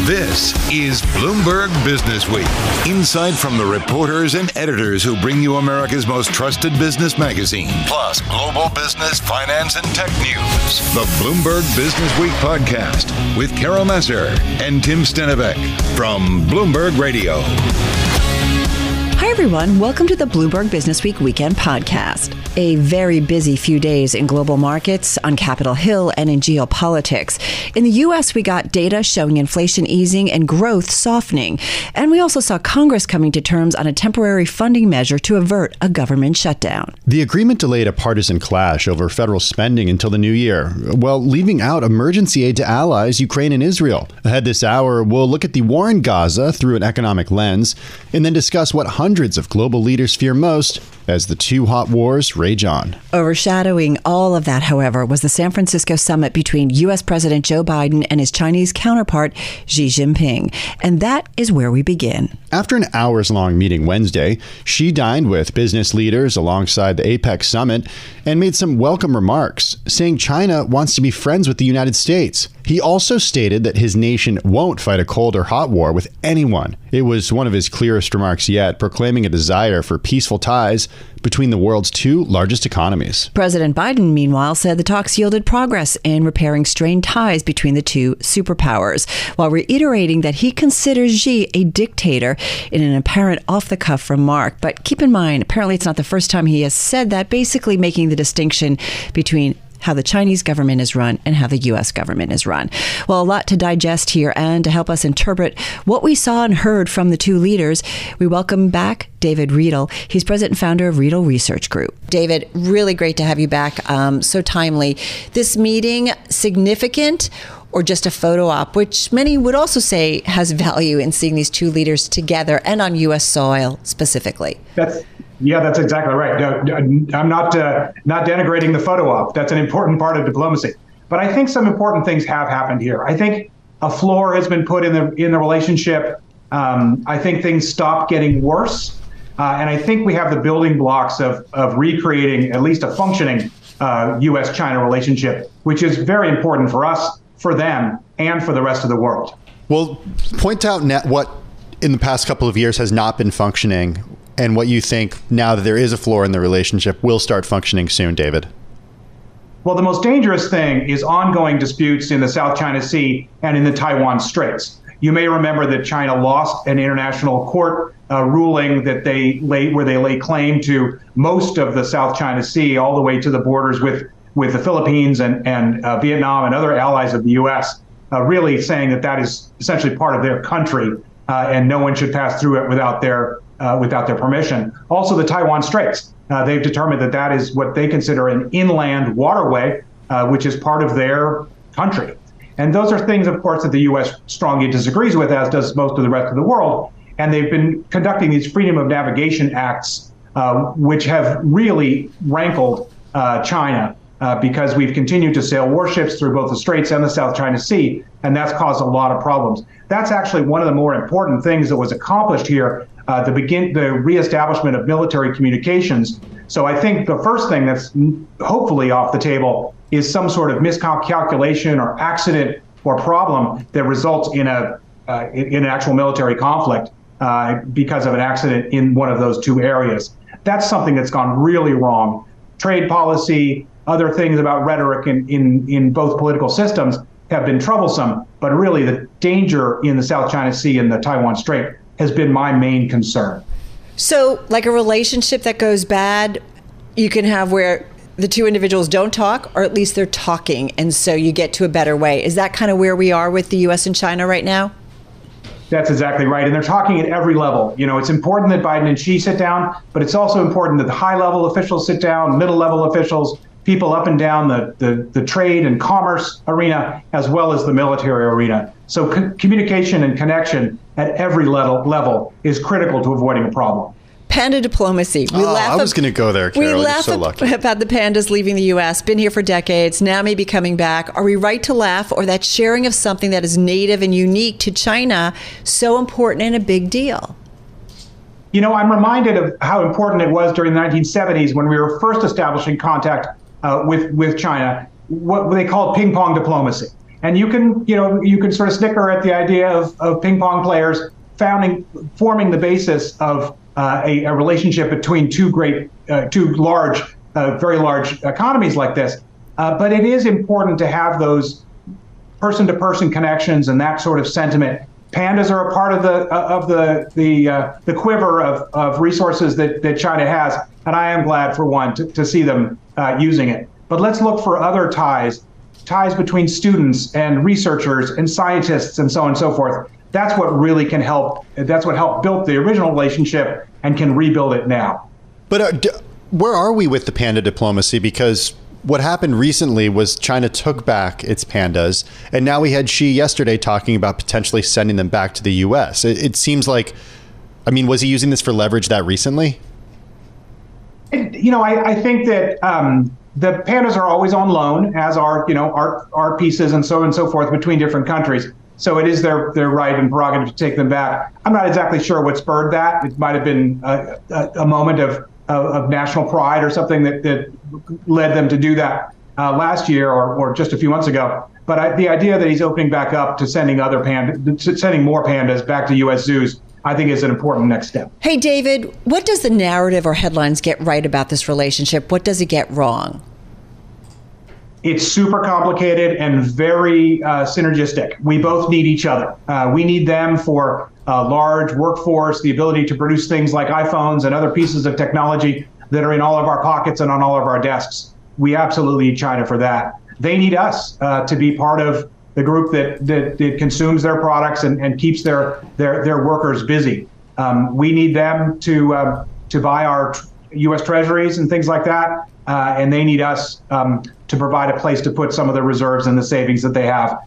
This is Bloomberg Businessweek. Insight from the reporters and editors who bring you America's most trusted business magazine, plus global business, finance, and tech news. The Bloomberg Businessweek podcast with Carol Massar and Tim Stenovec from Bloomberg Radio. Hi, everyone. Welcome to the Bloomberg Businessweek Weekend Podcast. A very busy few days in global markets, on Capitol Hill, and in geopolitics. In the U.S., we got data showing inflation easing and growth softening. And we also saw Congress coming to terms on a temporary funding measure to avert a government shutdown. The agreement delayed a partisan clash over federal spending until the new year, while leaving out emergency aid to allies, Ukraine and Israel. Ahead this hour, we'll look at the war in Gaza through an economic lens, and then discuss what hundreds of global leaders fear most as the two hot wars rage on. Overshadowing all of that, however, was the San Francisco summit between U.S. President Joe Biden and his Chinese counterpart, Xi Jinping. And that is where we begin. After an hours-long meeting Wednesday, Xi dined with business leaders alongside the APEC summit and made some welcome remarks, saying China wants to be friends with the United States. He also stated that his nation won't fight a cold or hot war with anyone. It was one of his clearest remarks yet, proclaiming a desire for peaceful ties between the world's two largest economies. President Biden, meanwhile, said the talks yielded progress in repairing strained ties between the two superpowers, while reiterating that he considers Xi a dictator in an apparent off-the-cuff remark. But keep in mind, apparently it's not the first time he has said that, basically making the distinction between how the Chinese government is run and how the U.S. government is run. Well, a lot to digest here, and to help us interpret what we saw and heard from the two leaders, we welcome back David Riedel. He's president and founder of Riedel Research Group. David, really great to have you back. So timely. This meeting, significant or just a photo op, which many would also say has value in seeing these two leaders together and on U.S. soil specifically? That's exactly right. I'm not denigrating the photo op. That's an important part of diplomacy. But I think some important things have happened here. I think a floor has been put in the relationship. I think things stopped getting worse. And I think we have the building blocks of recreating at least a functioning U.S.-China relationship, which is very important for us, for them, and for the rest of the world. Well, point out what in the past couple of years has not been functioning, and what you think, now that there is a floor in the relationship, will start functioning soon, David. Well, the most dangerous thing is ongoing disputes in the South China Sea and in the Taiwan Straits. You may remember that China lost an international court ruling that where they lay claim to most of the South China Sea, all the way to the borders with the Philippines and Vietnam and other allies of the U.S., really saying that is essentially part of their country, and no one should pass through it without their permission. Also, the Taiwan Straits, they've determined that is what they consider an inland waterway, which is part of their country. And those are things, of course, that the U.S. strongly disagrees with, as does most of the rest of the world. And they've been conducting these Freedom of Navigation Acts, which have really rankled China, because we've continued to sail warships through both the Straits and the South China Sea, and that's caused a lot of problems. That's actually one of the more important things that was accomplished here, the reestablishment of military communications. So I think the first thing that's hopefully off the table is some sort of miscalculation or accident or problem that results in an actual military conflict because of an accident in one of those two areas. That's something that's gone really wrong. Trade policy, other things about rhetoric in both political systems have been troublesome, but really the danger in the South China Sea and the Taiwan Strait has been my main concern. So, like a relationship that goes bad, you can have where the two individuals don't talk, or at least they're talking, and so you get to a better way. Is that kind of where we are with the U.S. and China right now? That's exactly right. And they're talking at every level. You know, it's important that Biden and Xi sit down, but it's also important that the high-level officials sit down, middle-level officials, people up and down the trade and commerce arena, as well as the military arena. So communication and connection at every level is critical to avoiding a problem. Panda diplomacy. I was going to go there, Carol. We laugh so lucky about the pandas leaving the U.S., been here for decades, now maybe coming back. Are we right to laugh, or that sharing of something that is native and unique to China so important and a big deal? You know, I'm reminded of how important it was during the 1970s when we were first establishing contact with China, what they called ping pong diplomacy. And you can sort of snicker at the idea of ping pong players forming the basis of a relationship between two very large economies like this. But it is important to have those person-to-person connections and that sort of sentiment. Pandas are a part of the quiver of resources that China has, and I am glad for one to see them using it. But let's look for other ties between students and researchers and scientists and so on and so forth. That's what really can help. That's what helped build the original relationship and can rebuild it now. But where are we with the panda diplomacy? Because what happened recently was China took back its pandas, and now we had Xi yesterday talking about potentially sending them back to the U.S. It seems like, I mean, was he using this for leverage that recently? I think that the pandas are always on loan, as are art pieces and so on and so forth between different countries. So it is their right and prerogative to take them back. I'm not exactly sure what spurred that. It might have been a moment of national pride or something that led them to do that last year or just a few months ago. But the idea that he's opening back up to sending more pandas back to U.S. zoos, I think is an important next step. Hey, David, what does the narrative or headlines get right about this relationship? What does it get wrong? It's super complicated and very synergistic. We both need each other. We need them for a large workforce, the ability to produce things like iPhones and other pieces of technology that are in all of our pockets and on all of our desks. We absolutely need China for that. They need us to be part of the group that consumes their products and keeps their workers busy. We need them to buy our U.S. treasuries and things like that, and they need us to provide a place to put some of the reserves and the savings that they have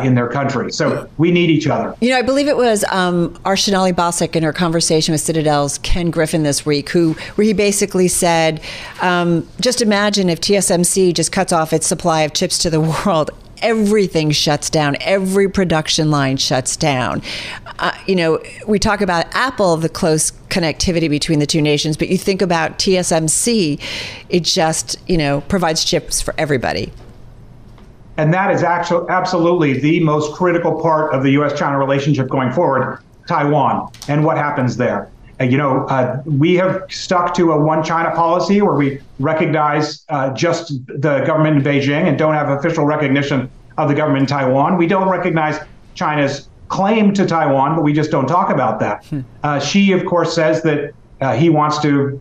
in their country. So we need each other. I believe it was Arshanali Basak in her conversation with Citadel's Ken Griffin this week, where he basically said, just imagine if TSMC just cuts off its supply of chips to the world. Everything shuts down. Every production line shuts down. We talk about Apple, the close connectivity between the two nations, but you think about TSMC, it just, provides chips for everybody. And that is actually absolutely the most critical part of the U.S.-China relationship going forward, Taiwan, and what happens there. We have stuck to a one China policy where we recognize just the government in Beijing and don't have official recognition of the government in Taiwan. We don't recognize China's claim to Taiwan, but we just don't talk about that. Xi, of course, says that he wants to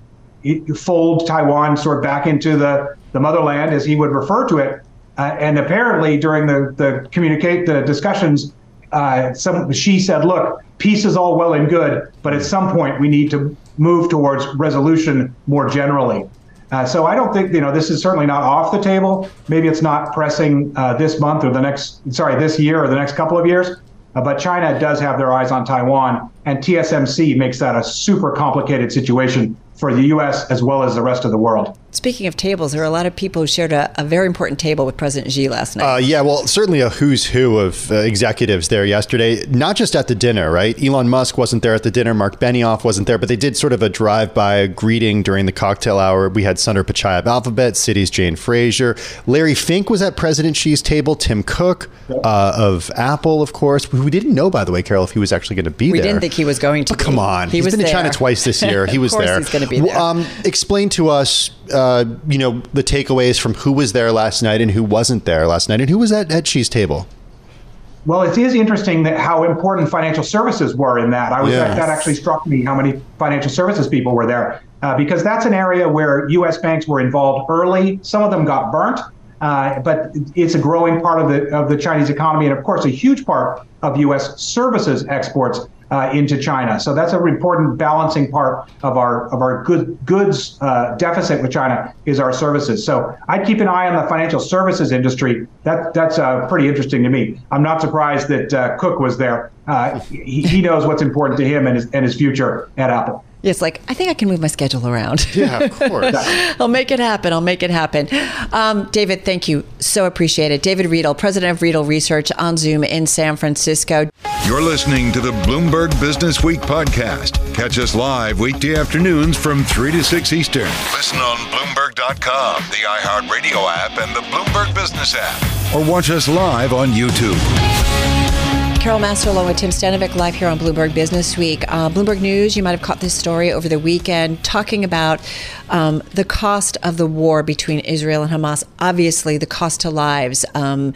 fold Taiwan sort of back into the motherland, as he would refer to it. And apparently during the discussions, Xi said, look, peace is all well and good, but at some point we need to move towards resolution more generally. So I don't think, this is certainly not off the table. Maybe it's not pressing this month or this year or the next couple of years. But China does have their eyes on Taiwan, and TSMC makes that a super complicated situation for the U.S. as well as the rest of the world. Speaking of tables, there are a lot of people who shared a very important table with President Xi last night. Certainly a who's who of executives there yesterday, not just at the dinner, right? Elon Musk wasn't there at the dinner. Mark Benioff wasn't there, but they did sort of a drive-by greeting during the cocktail hour. We had Sundar Pichai of Alphabet, Citi's Jane Fraser. Larry Fink was at President Xi's table. Tim Cook of Apple, of course, who we didn't know, by the way, Carol, if he was actually going to be there. We didn't think he was going to be. Come on. He's been to China twice this year. He was there. Of course he's going to be there. Explain to us, the takeaways from who was there last night and who wasn't there last night and who was at Xi's table. Well, it is interesting that how important financial services were in that. That actually struck me, how many financial services people were there, because that's an area where U.S. banks were involved early. Some of them got burnt, but it's a growing part of the Chinese economy, and of course, a huge part of U.S. services exports into China. So that's an important balancing part of our goods deficit with China is our services. So I'd keep an eye on the financial services industry. That's pretty interesting to me. I'm not surprised that Cook was there. He knows what's important to him and his future at Apple. It's like, I think I can move my schedule around. Yeah, of course. I'll make it happen. David, thank you. So appreciate it. David Riedel, president of Riedel Research, on Zoom in San Francisco. You're listening to the Bloomberg Business Week podcast. Catch us live weekday afternoons from 3 to 6 Eastern. Listen on Bloomberg Bloomberg.com, the iHeartRadio app, and the Bloomberg Business App. Or watch us live on YouTube. Carol Massar along with Tim Stenovec live here on Bloomberg Business Week. Bloomberg News, you might have caught this story over the weekend, talking about the cost of the war between Israel and Hamas. Obviously, the cost to lives, no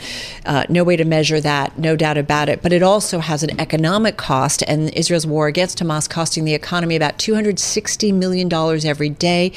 way to measure that, no doubt about it. But it also has an economic cost, and Israel's war against Hamas costing the economy about $260 million every day.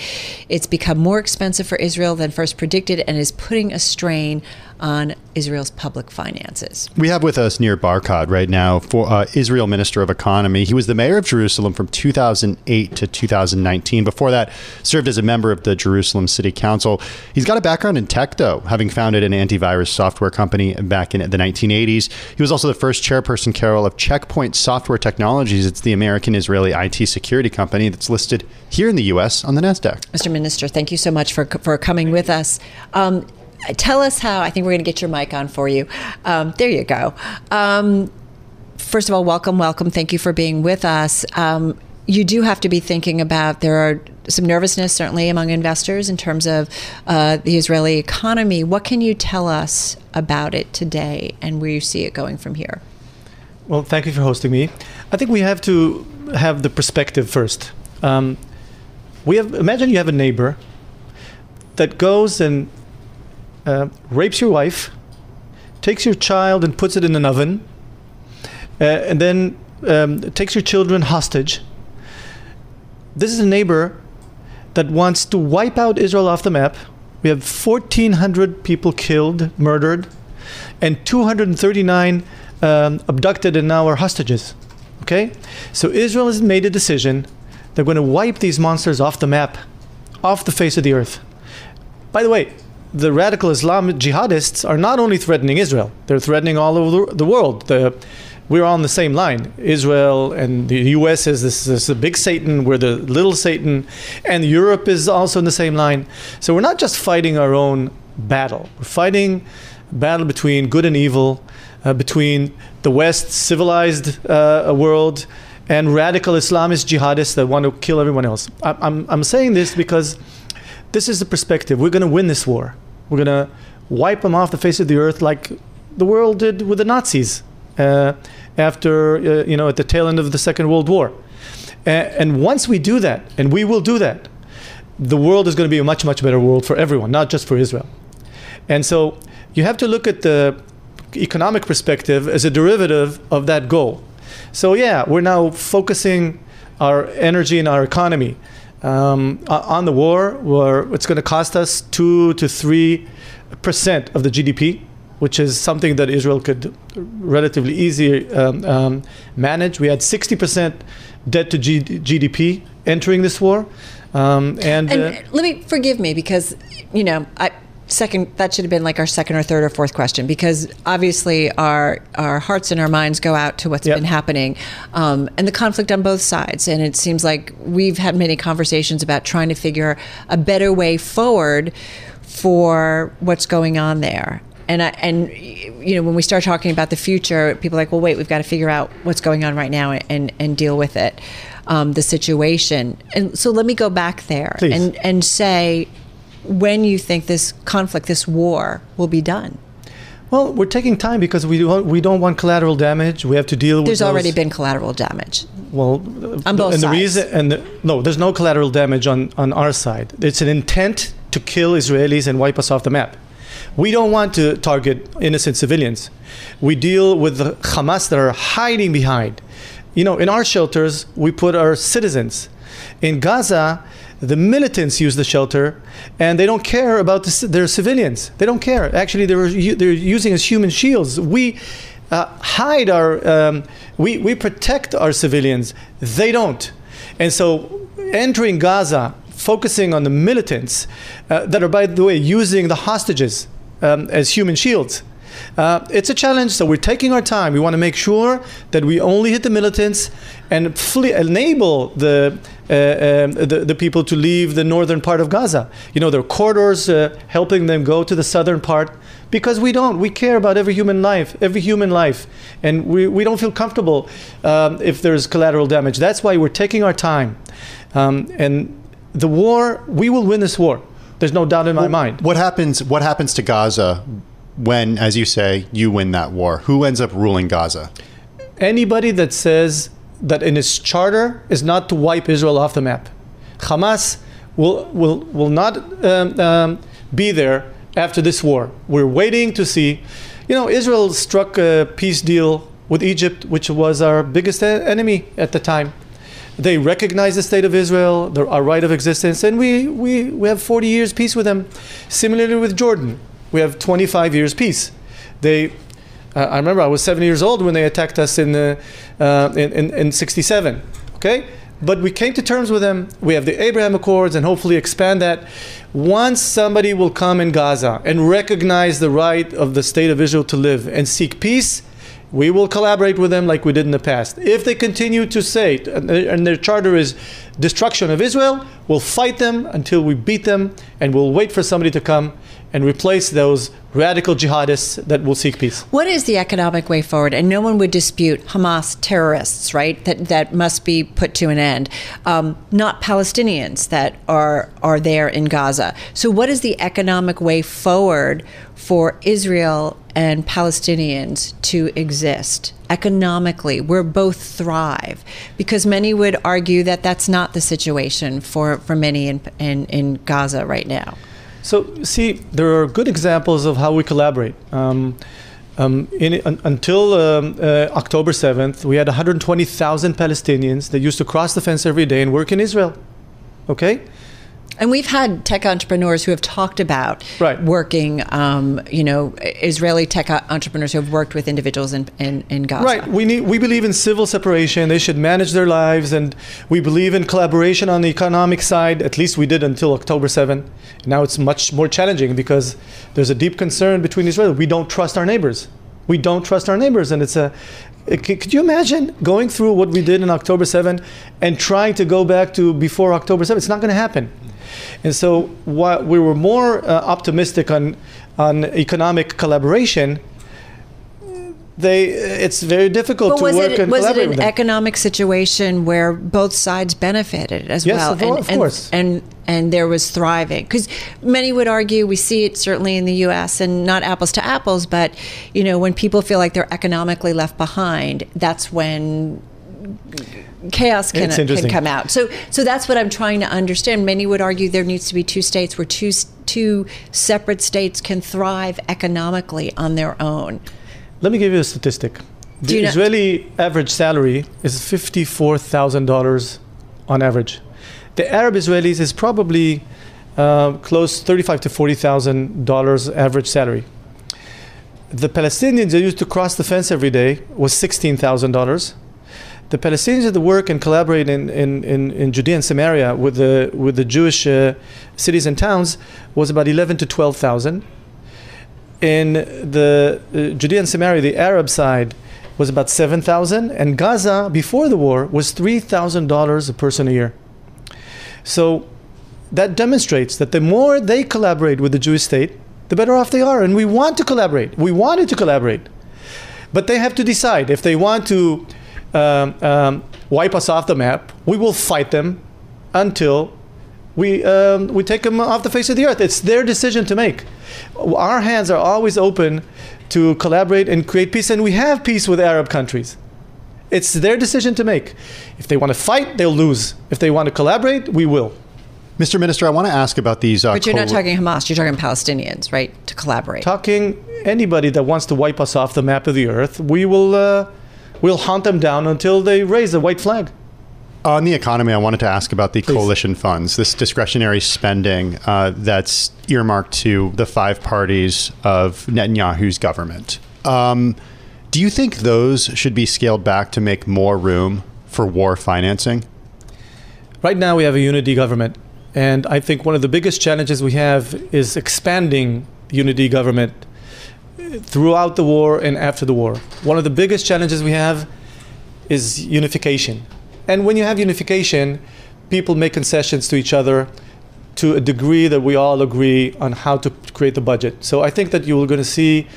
It's become more expensive for Israel than first predicted and is putting a strain on Israel's public finances. We have with us Nir Barkat right now, for Israel Minister of Economy. He was the mayor of Jerusalem from 2008 to 2019. Before that, served as a member of the Jerusalem City Council. He's got a background in tech, though, having founded an antivirus software company back in the 1980s. He was also the first chairperson, Carol, of Checkpoint Software Technologies. It's the American-Israeli IT security company that's listed here in the U.S. on the NASDAQ. Mr. Minister, thank you so much for coming with us. Tell us how. I think we're going to get your mic on for you. There you go. First of all, welcome. Thank you for being with us. You do have to be thinking about, there are some nervousness, certainly, among investors in terms of the Israeli economy. What can you tell us about it today and where you see it going from here? Well, thank you for hosting me. I think we have to have the perspective first. Imagine you have a neighbor that goes and rapes your wife, takes your child and puts it in an oven, and then takes your children hostage. This is a neighbor that wants to wipe out Israel off the map. We have 1,400 people killed, murdered, and 239 abducted and now are hostages. Okay? So Israel has made a decision. They're going to wipe these monsters off the map, off the face of the earth. By the way, the radical Islamic jihadists are not only threatening Israel, they're threatening all over the world. We're on the same line. Israel and the US is this big Satan, we're the little Satan, and Europe is also in the same line. So we're not just fighting our own battle. We're fighting a battle between good and evil, between the West civilized world and radical Islamist jihadists that want to kill everyone else. I'm saying this because this is the perspective. We're going to win this war. We're going to wipe them off the face of the earth like the world did with the Nazis after, at the tail end of the Second World War. And once we do that, and we will do that, the world is going to be a much, much better world for everyone, not just for Israel. And so you have to look at the economic perspective as a derivative of that goal. So yeah, we're now focusing our energy and our economy on the war, where it's going to cost us 2 to 3% of the GDP, which is something that Israel could relatively easily manage. We had 60% debt to GDP entering this war. And let me, forgive me, because, that should have been like our second or third or fourth question, because obviously our hearts and our minds go out to what's been happening and the conflict on both sides. And it seems like we've had many conversations about trying to figure a better way forward for what's going on there. And when we start talking about the future, people are like, well, wait, we've got to figure out what's going on right now and deal with it, the situation. And so let me go back there and say, when you think this conflict, this war, will be done? Well, we're taking time because we don't want collateral damage. We have to deal with There's already been collateral damage. Well, on both sides. No, there's no collateral damage on our side. It's an intent to kill Israelis and wipe us off the map. We don't want to target innocent civilians. We deal with the Hamas that are hiding behind. In our shelters, we put our citizens. In Gaza, the militants use the shelter, and they don't care about their civilians. They don't care. Actually, they're using as human shields. We hide we protect our civilians. They don't. And so entering Gaza, focusing on the militants that are, by the way, using the hostages as human shields. It's a challenge, so we're taking our time. We want to make sure that we only hit the militants and enable the people to leave the northern part of Gaza. There are corridors helping them go to the southern part, because we care about every human life, and we don't feel comfortable if there's collateral damage. That's why we're taking our time. And the war, we will win this war. There's no doubt in my mind. What happens to Gaza when, as you say, you win that war? Who ends up ruling Gaza? Anybody that says that in its charter is not to wipe Israel off the map. Hamas will not be there after this war. We're waiting to see. Israel struck a peace deal with Egypt, which was our biggest enemy at the time. They recognize the state of Israel, our right of existence, and we have 40 years peace with them. Similarly with Jordan, we have 25 years peace. I remember I was 7 years old when they attacked us in 67. Okay, but we came to terms with them. We have the Abraham Accords, and hopefully expand that. Once somebody will come in Gaza and recognize the right of the state of Israel to live and seek peace, we will collaborate with them like we did in the past. If they continue to say, and their charter is destruction of Israel, we'll fight them until we beat them, and we'll wait for somebody to come and replace those radical jihadists that will seek peace. What is the economic way forward? And no one would dispute Hamas terrorists, right? That must be put to an end. Not Palestinians that are there in Gaza. So what is the economic way forward for Israel and Palestinians to exist economically, where both thrive? Because many would argue that that's not the situation for many in Gaza right now. So, see, there are good examples of how we collaborate. Until October 7th, we had 120,000 Palestinians that used to cross the fence every day and work in Israel. Okay? And we've had tech entrepreneurs who have talked about working, Israeli tech entrepreneurs who have worked with individuals in Gaza. Right. We believe in civil separation. They should manage their lives. And we believe in collaboration on the economic side. At least we did until October 7. Now it's much more challenging because there's a deep concern between Israel. We don't trust our neighbors. And could you imagine going through what we did in October 7 and trying to go back to before October 7? It's not going to happen. And so while we were more optimistic on economic collaboration, it's very difficult to work and collaborate with them. Was it an economic situation where both sides benefited as well? Yes, of course. And there was thriving? Because many would argue, we see it certainly in the U.S., and not apples to apples, but when people feel like they're economically left behind, that's when chaos can come out. So that's what I'm trying to understand. Many would argue there needs to be two states where two separate states can thrive economically on their own. Let me give you a statistic. The Israeli average salary is $54,000 on average. The Arab Israelis is probably close to $35,000 to $40,000 average salary. The Palestinians that used to cross the fence every day was $16,000. The Palestinians that work and collaborate in Judea and Samaria with the Jewish cities and towns was about 11,000 to 12,000. In the Judea and Samaria, the Arab side, was about 7,000, and Gaza before the war was $3,000 a person a year. So that demonstrates that the more they collaborate with the Jewish state, the better off they are. And we want to collaborate. We wanted to collaborate, but they have to decide if they want to wipe us off the map. We will fight them until we take them off the face of the earth. It's their decision to make. Our hands are always open to collaborate and create peace, and we have peace with Arab countries. It's their decision to make. If they want to fight, they'll lose. If they want to collaborate, we will. Mr. Minister, I want to ask about these... But you're not talking Hamas, you're talking Palestinians, right, to collaborate. Talking anybody that wants to wipe us off the map of the earth, we'll hunt them down until they raise the white flag. On the economy, I wanted to ask about the coalition funds, this discretionary spending that's earmarked to the five parties of Netanyahu's government. Do you think those should be scaled back to make more room for war financing? Right now, we have a unity government. And I think one of the biggest challenges we have is expanding unity government throughout the war and after the war. One of the biggest challenges we have is unification. And when you have unification, people make concessions to each other to a degree that we all agree on how to create the budget. So I think that you're going to see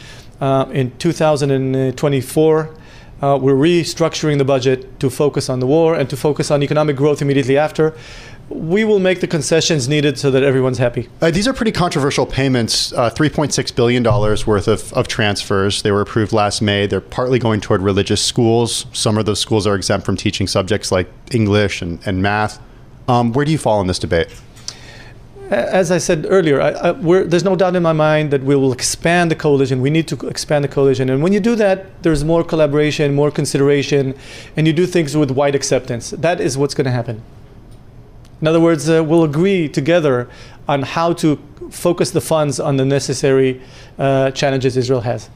in 2024 We're restructuring the budget to focus on the war and to focus on economic growth immediately after. We will make the concessions needed so that everyone's happy. These are pretty controversial payments, $3.6 billion worth of transfers. They were approved last May. They're partly going toward religious schools. Some of those schools are exempt from teaching subjects like English and math. Where do you fall in this debate? As I said earlier, there's no doubt in my mind that we will expand the coalition. We need to expand the coalition. And when you do that, there's more collaboration, more consideration, and you do things with wide acceptance. That is what's going to happen. In other words, we'll agree together on how to focus the funds on the necessary challenges Israel has.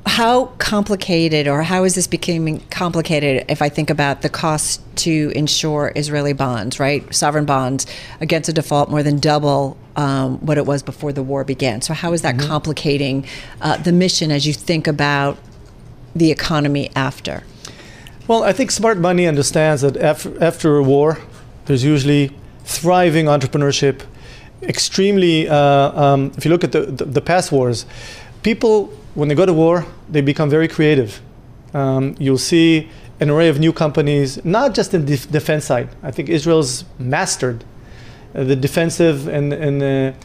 How complicated, or how is this becoming complicated if I think about the cost to insure Israeli bonds, right? Sovereign bonds against a default more than double what it was before the war began. So how is that complicating the mission as you think about the economy after? Well, I think smart money understands that after a war, there's usually thriving entrepreneurship. Extremely, if you look at the past wars, people, when they go to war, they become very creative. You'll see an array of new companies, not just in the defense side. I think Israel's mastered the defensive and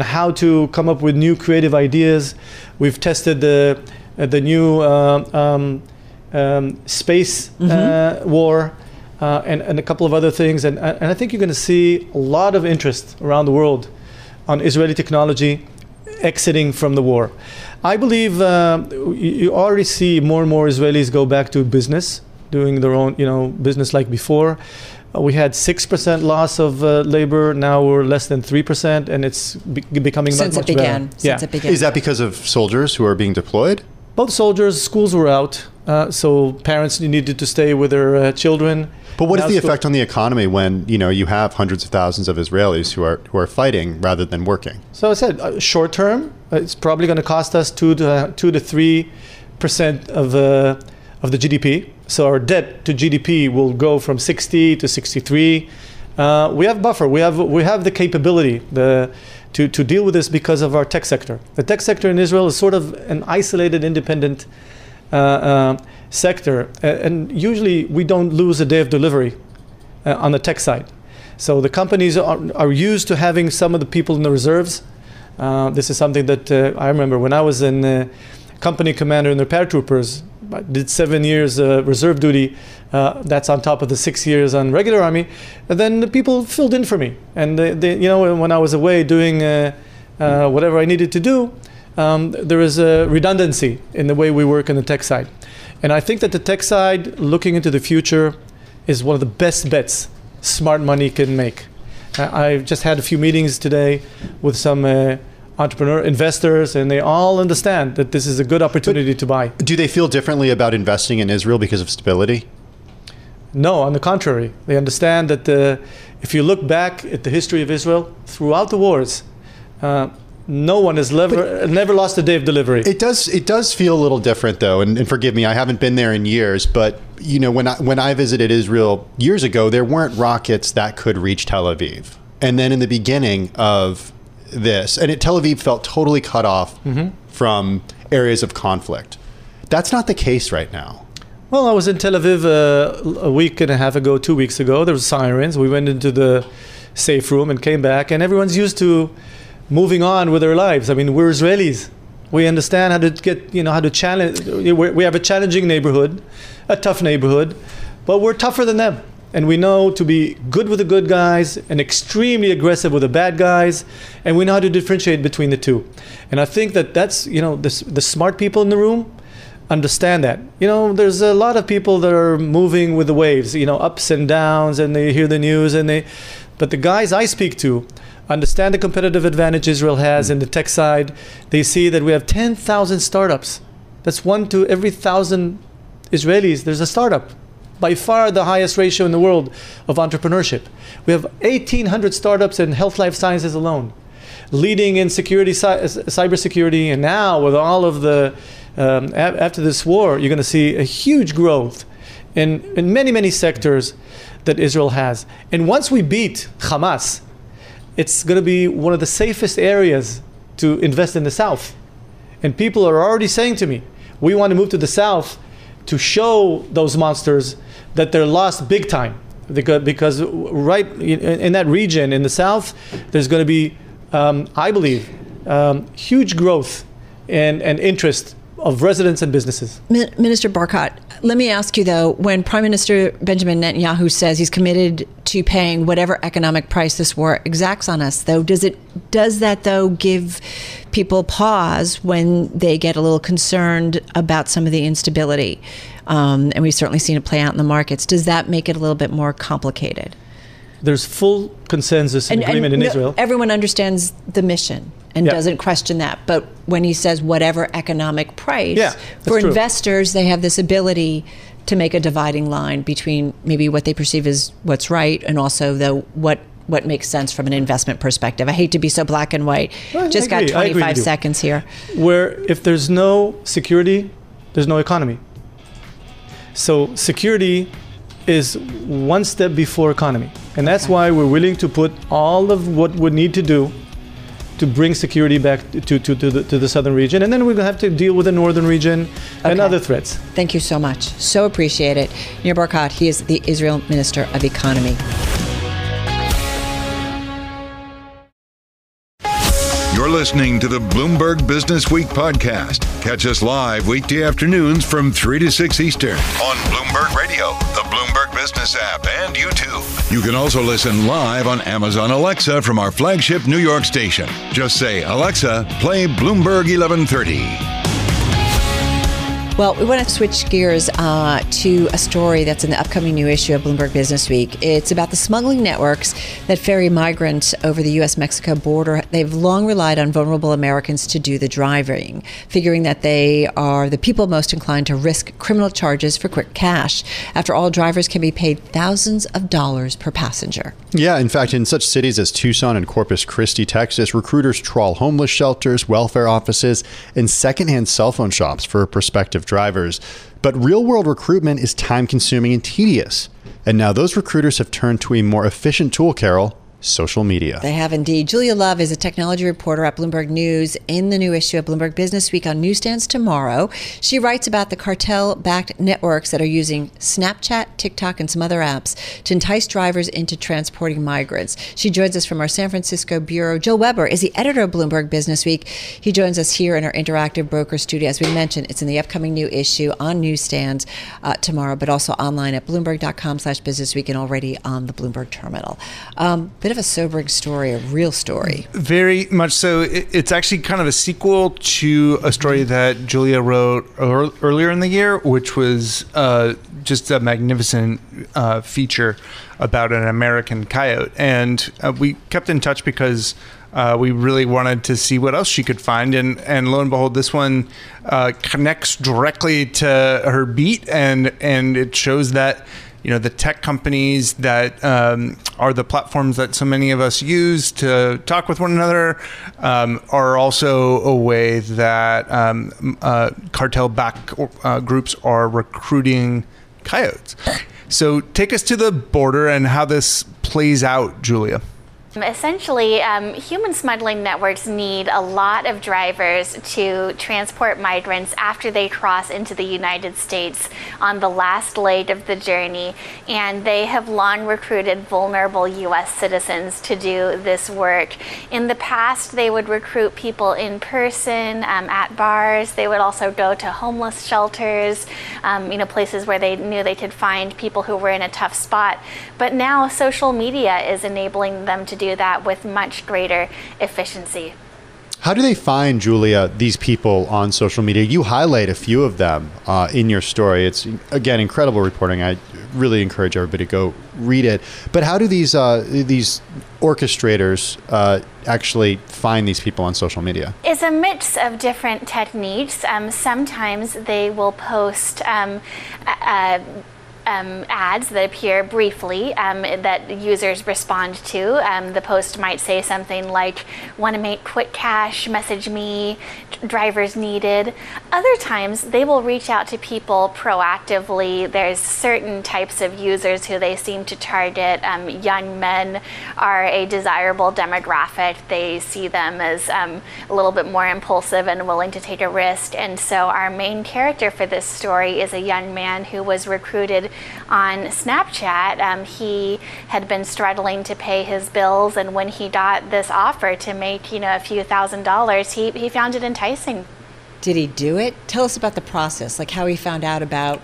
how to come up with new creative ideas. We've tested the new space war. And a couple of other things. And I think you're going to see a lot of interest around the world on Israeli technology exiting from the war. I believe you already see more and more Israelis go back to business, doing their own business like before. We had 6% loss of labor. Now we're less than 3%, and it's becoming much better. Since it began. Is that because of soldiers who are being deployed? Both soldiers, schools were out, so parents needed to stay with their children. But what is the effect on the economy when you have hundreds of thousands of Israelis who are fighting rather than working? So I said, short term, it's probably going to cost us 2 to 3% of the GDP. So our debt to GDP will go from 60 to 63. We have buffer. We have the capability to deal with this because of our tech sector. The tech sector in Israel is sort of an isolated, independent sector, and usually we don't lose a day of delivery on the tech side. So the companies are used to having some of the people in the reserves. This is something that I remember when I was in company commander in the paratroopers. I did 7 years reserve duty. That's on top of the 6 years on regular army. And then the people filled in for me. And when I was away doing whatever I needed to do, there is a redundancy in the way we work on the tech side. And I think that the tech side, looking into the future, is one of the best bets smart money can make. I've just had a few meetings today with some entrepreneur investors, and they all understand that this is a good opportunity to buy. Do they feel differently about investing in Israel because of stability? No, on the contrary. They understand that if you look back at the history of Israel, throughout the wars, no one has never lost a day of delivery. It does feel a little different, though, and forgive me, I haven't been there in years, but when I visited Israel years ago, there weren't rockets that could reach Tel Aviv. And then in the beginning of this, Tel Aviv felt totally cut off from areas of conflict. That's not the case right now. Well, I was in Tel Aviv a week and a half ago, 2 weeks ago. There was sirens. We went into the safe room and came back, and everyone's used to moving on with their lives. I mean, we're Israelis. We understand how to get, how to challenge. We have a challenging neighborhood, a tough neighborhood, but we're tougher than them. And we know to be good with the good guys and extremely aggressive with the bad guys. And we know how to differentiate between the two. And I think that's, the smart people in the room understand that. There's a lot of people that are moving with the waves, ups and downs, and they hear the news, but the guys I speak to understand the competitive advantage Israel has in the tech side. They see that we have 10,000 startups. That's 1 to every 1,000 Israelis. There's a startup. By far the highest ratio in the world of entrepreneurship. We have 1,800 startups in health life sciences alone, leading in security, cybersecurity, and now with all of the after this war, you're going to see a huge growth in many, many sectors that Israel has. And once we beat Hamas, it's going to be one of the safest areas to invest in the South. And people are already saying to me, we want to move to the South to show those monsters that they're lost big time. Because right in that region, in the south, there's going to be, I believe, huge growth and interest of residents and businesses. Minister Barkat, let me ask you though, when Prime Minister Benjamin Netanyahu says he's committed to paying whatever economic price this war exacts on us, though, does that though give people pause when they get a little concerned about some of the instability? And we've certainly seen it play out in the markets. Does that make it a little bit more complicated? There's full consensus and agreement in Israel. Everyone understands the mission and doesn't question that. But when he says whatever economic price, for investors, they have this ability to make a dividing line between maybe what they perceive as what's right and also what makes sense from an investment perspective. I hate to be so black and white. Just got 25 seconds here. Where if there's no security, there's no economy. So security is one step before economy. And that's why we're willing to put all of what we need to do to bring security back to the southern region. And then we're going to have to deal with the northern region and other threats. Thank you so much. So appreciate it. Nir Barkat, he is the Israel Minister of Economy. You're listening to the Bloomberg Business Week podcast. Catch us live weekday afternoons from 3 to 6 Eastern on Bloomberg Radio, the Bloomberg Business App, and YouTube. You can also listen live on Amazon Alexa from our flagship New York station. Just say, Alexa, play Bloomberg 1130. Well, we want to switch gears to a story that's in the upcoming new issue of Bloomberg Businessweek. It's about the smuggling networks that ferry migrants over the U.S.-Mexico border. They've long relied on vulnerable Americans to do the driving, figuring that they are the people most inclined to risk criminal charges for quick cash. After all, drivers can be paid thousands of dollars per passenger. Yeah, in fact, in such cities as Tucson and Corpus Christi, Texas, recruiters trawl homeless shelters, welfare offices, and secondhand cell phone shops for prospective drivers. But real-world recruitment is time-consuming and tedious. And now those recruiters have turned to a more efficient tool, Carol: social media. They have indeed. Julia Love is a technology reporter at Bloomberg News in the new issue of Bloomberg Businessweek on newsstands tomorrow. She writes about the cartel-backed networks that are using Snapchat, TikTok, and some other apps to entice drivers into transporting migrants. She joins us from our San Francisco bureau. Joe Weber is the editor of Bloomberg Businessweek. He joins us here in our interactive broker studio. As we mentioned, it's in the upcoming new issue on newsstands tomorrow, but also online at Bloomberg.com/Businessweek and already on the Bloomberg terminal. Bit of a sobering story, a real story. Very much so. It's actually kind of a sequel to a story that Julia wrote earlier in the year, which was just a magnificent feature about an American coyote. And we kept in touch because we really wanted to see what else she could find. And lo and behold, this one connects directly to her beat, and it shows that the tech companies that are the platforms that so many of us use to talk with one another are also a way that cartel-backed groups are recruiting coyotes. So take us to the border and how this plays out, Julia. Essentially, human smuggling networks need a lot of drivers to transport migrants after they cross into the United States on the last leg of the journey, and they have long recruited vulnerable U.S. citizens to do this work. In the past, they would recruit people in person at bars. They would also go to homeless shelters, places where they knew they could find people who were in a tough spot. But now social media is enabling them to do that with much greater efficiency. How do they find, Julia, these people on social media? You highlight a few of them in your story. It's, again, incredible reporting. I really encourage everybody to go read it. But how do these orchestrators actually find these people on social media? It's a mix of different techniques. Sometimes they will post ads that appear briefly that users respond to. The post might say something like, "Want to make quick cash? Message me, drivers needed." Other times, they will reach out to people proactively. There's certain types of users who they seem to target. Young men are a desirable demographic. They see them as a little bit more impulsive and willing to take a risk. And so our main character for this story is a young man who was recruited on Snapchat. He had been struggling to pay his bills, and when he got this offer to make, a few $1,000s, he found it enticing. Did he do it? Tell us about the process, like how he found out about,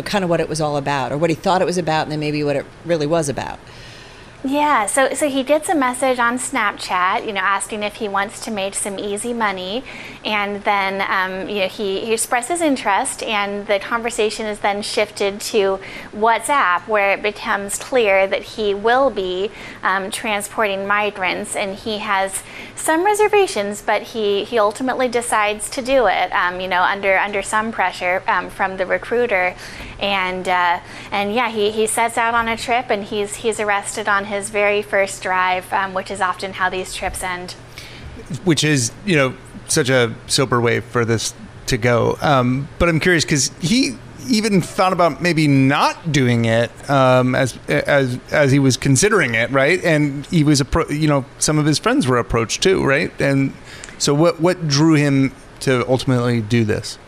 kind of what it was all about, or what he thought it was about, and then maybe what it really was about. Yeah, so he gets a message on Snapchat, asking if he wants to make some easy money, and then he expresses interest, and the conversation is then shifted to WhatsApp, where it becomes clear that he will be transporting migrants, and he has some reservations, but he ultimately decides to do it, under some pressure from the recruiter, and he sets out on a trip, and he's arrested on his very first drive, which is often how these trips end. Which is, such a sober way for this to go. But I'm curious because he even thought about maybe not doing it as he was considering it, right? And he was, some of his friends were approached too, right? And so what drew him to ultimately do this?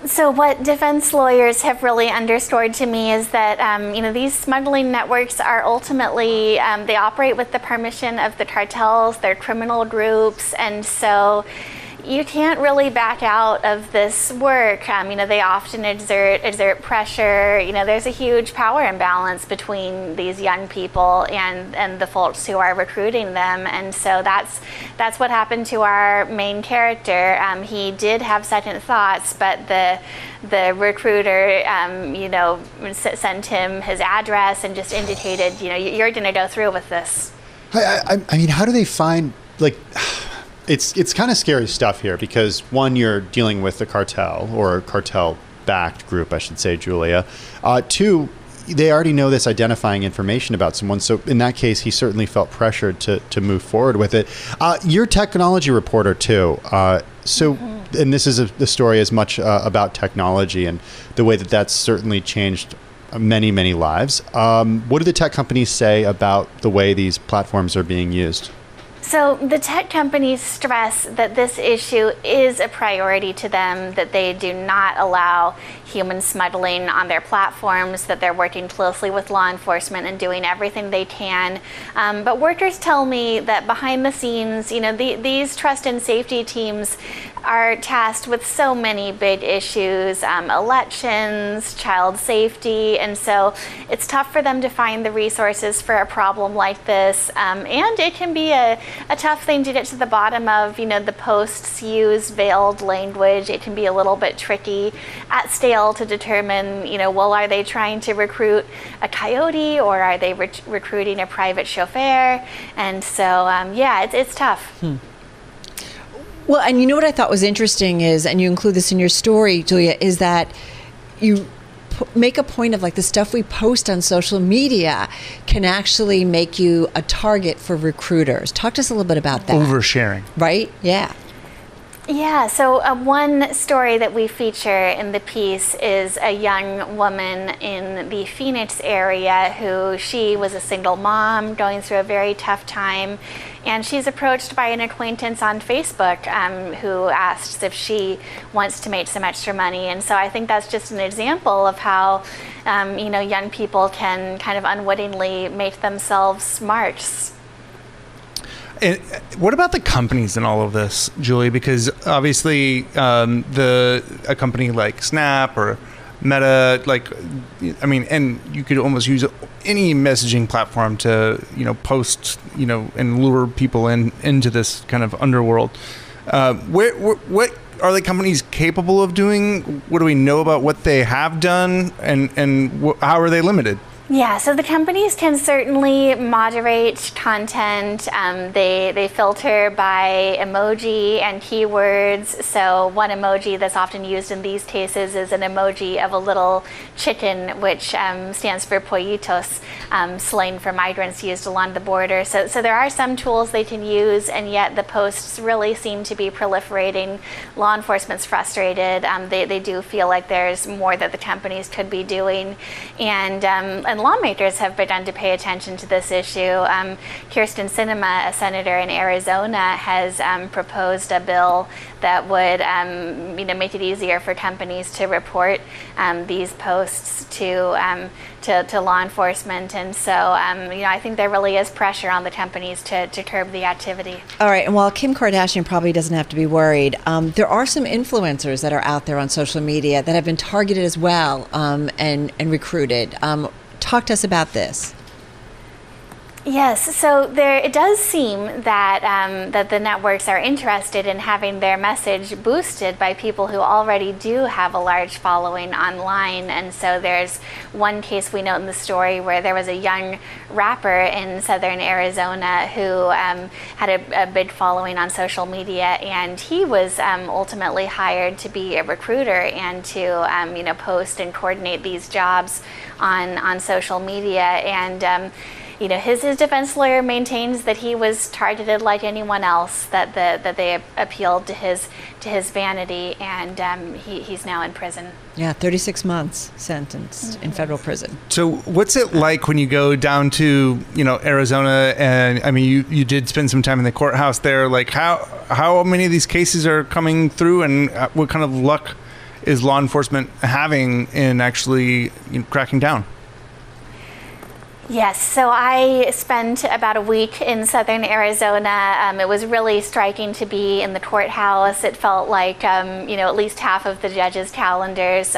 So what defense lawyers have really underscored to me is that, these smuggling networks are ultimately, they operate with the permission of the cartels, they're criminal groups, and so you can't really back out of this work. They often exert pressure. There's a huge power imbalance between these young people and the folks who are recruiting them. And so that's what happened to our main character. He did have second thoughts, but the recruiter, sent him his address and just indicated, you're going to go through with this. I mean, how do they find, It's kind of scary stuff here because, one, you're dealing with a cartel or a cartel-backed group, I should say, Julia. Two, they already know this identifying information about someone. So in that case, he certainly felt pressured to move forward with it. You're a technology reporter, too. And this is the story as much about technology and the way that's certainly changed many, many lives. What do the tech companies say about the way these platforms are being used? So the tech companies stress that this issue is a priority to them, that they do not allow human smuggling on their platforms, that they're working closely with law enforcement and doing everything they can. But workers tell me that behind the scenes, these trust and safety teams are tasked with so many big issues, elections, child safety, and so it's tough for them to find the resources for a problem like this. And it can be a tough thing to get to the bottom of. The posts use veiled language. It can be a little bit tricky at scale to determine, are they trying to recruit a coyote or are they recruiting a private chauffeur? And so, it's tough. Well, and what I thought was interesting is, and you include this in your story, Julia, is that you make a point of the stuff we post on social media can actually make you a target for recruiters. Talk to us a little bit about that. Oversharing. Right? Yeah. Yeah, so one story that we feature in the piece is a young woman in the Phoenix area who she was a single mom going through a very tough time, and she's approached by an acquaintance on Facebook who asks if she wants to make some extra money. And so I think that's just an example of how young people can kind of unwittingly make themselves smarts. And what about the companies in all of this, Julie? Because obviously, a company like Snap or Meta, and you could almost use any messaging platform to, post, and lure people into this kind of underworld. What are the companies capable of doing? What do we know about what they have done, and how are they limited? Yeah, so the companies can certainly moderate content. They filter by emoji and keywords. So one emoji that's often used in these cases is an emoji of a little chicken, which stands for pollitos, slang for migrants used along the border. So there are some tools they can use, and yet the posts really seem to be proliferating. Law enforcement's frustrated. They do feel like there's more that the companies could be doing. And lawmakers have begun to pay attention to this issue. Kirsten Sinema, a senator in Arizona, has proposed a bill that would make it easier for companies to report these posts to law enforcement. And so I think there really is pressure on the companies to curb the activity. All right, and while Kim Kardashian probably doesn't have to be worried, there are some influencers that are out there on social media that have been targeted as well and recruited. Talk to us about this. Yes, so it does seem that the networks are interested in having their message boosted by people who already do have a large following online. And so there's one case we note in the story where there was a young rapper in southern Arizona who had a big following on social media, and he was ultimately hired to be a recruiter and to post and coordinate these jobs on social media. And his defense lawyer maintains that he was targeted like anyone else, that they appealed to his vanity, and he's now in prison. Yeah, 36 months sentenced in federal prison. So what's it like when you go down to, Arizona, and I mean, you did spend some time in the courthouse there, like how many of these cases are coming through, and what kind of luck is law enforcement having in actually cracking down? Yes, so I spent about a week in southern Arizona. It was really striking to be in the courthouse. It felt like, at least half of the judges' calendars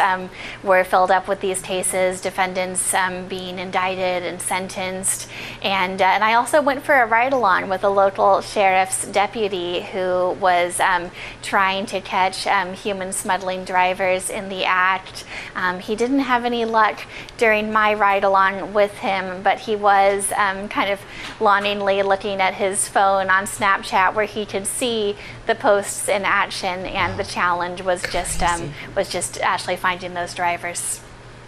were filled up with these cases, defendants being indicted and sentenced. And I also went for a ride-along with a local sheriff's deputy who was trying to catch human smuggling drivers in the act. He didn't have any luck during my ride-along with him, but he was kind of longingly looking at his phone on Snapchat, where he could see the posts in action, and the challenge was just actually finding those drivers.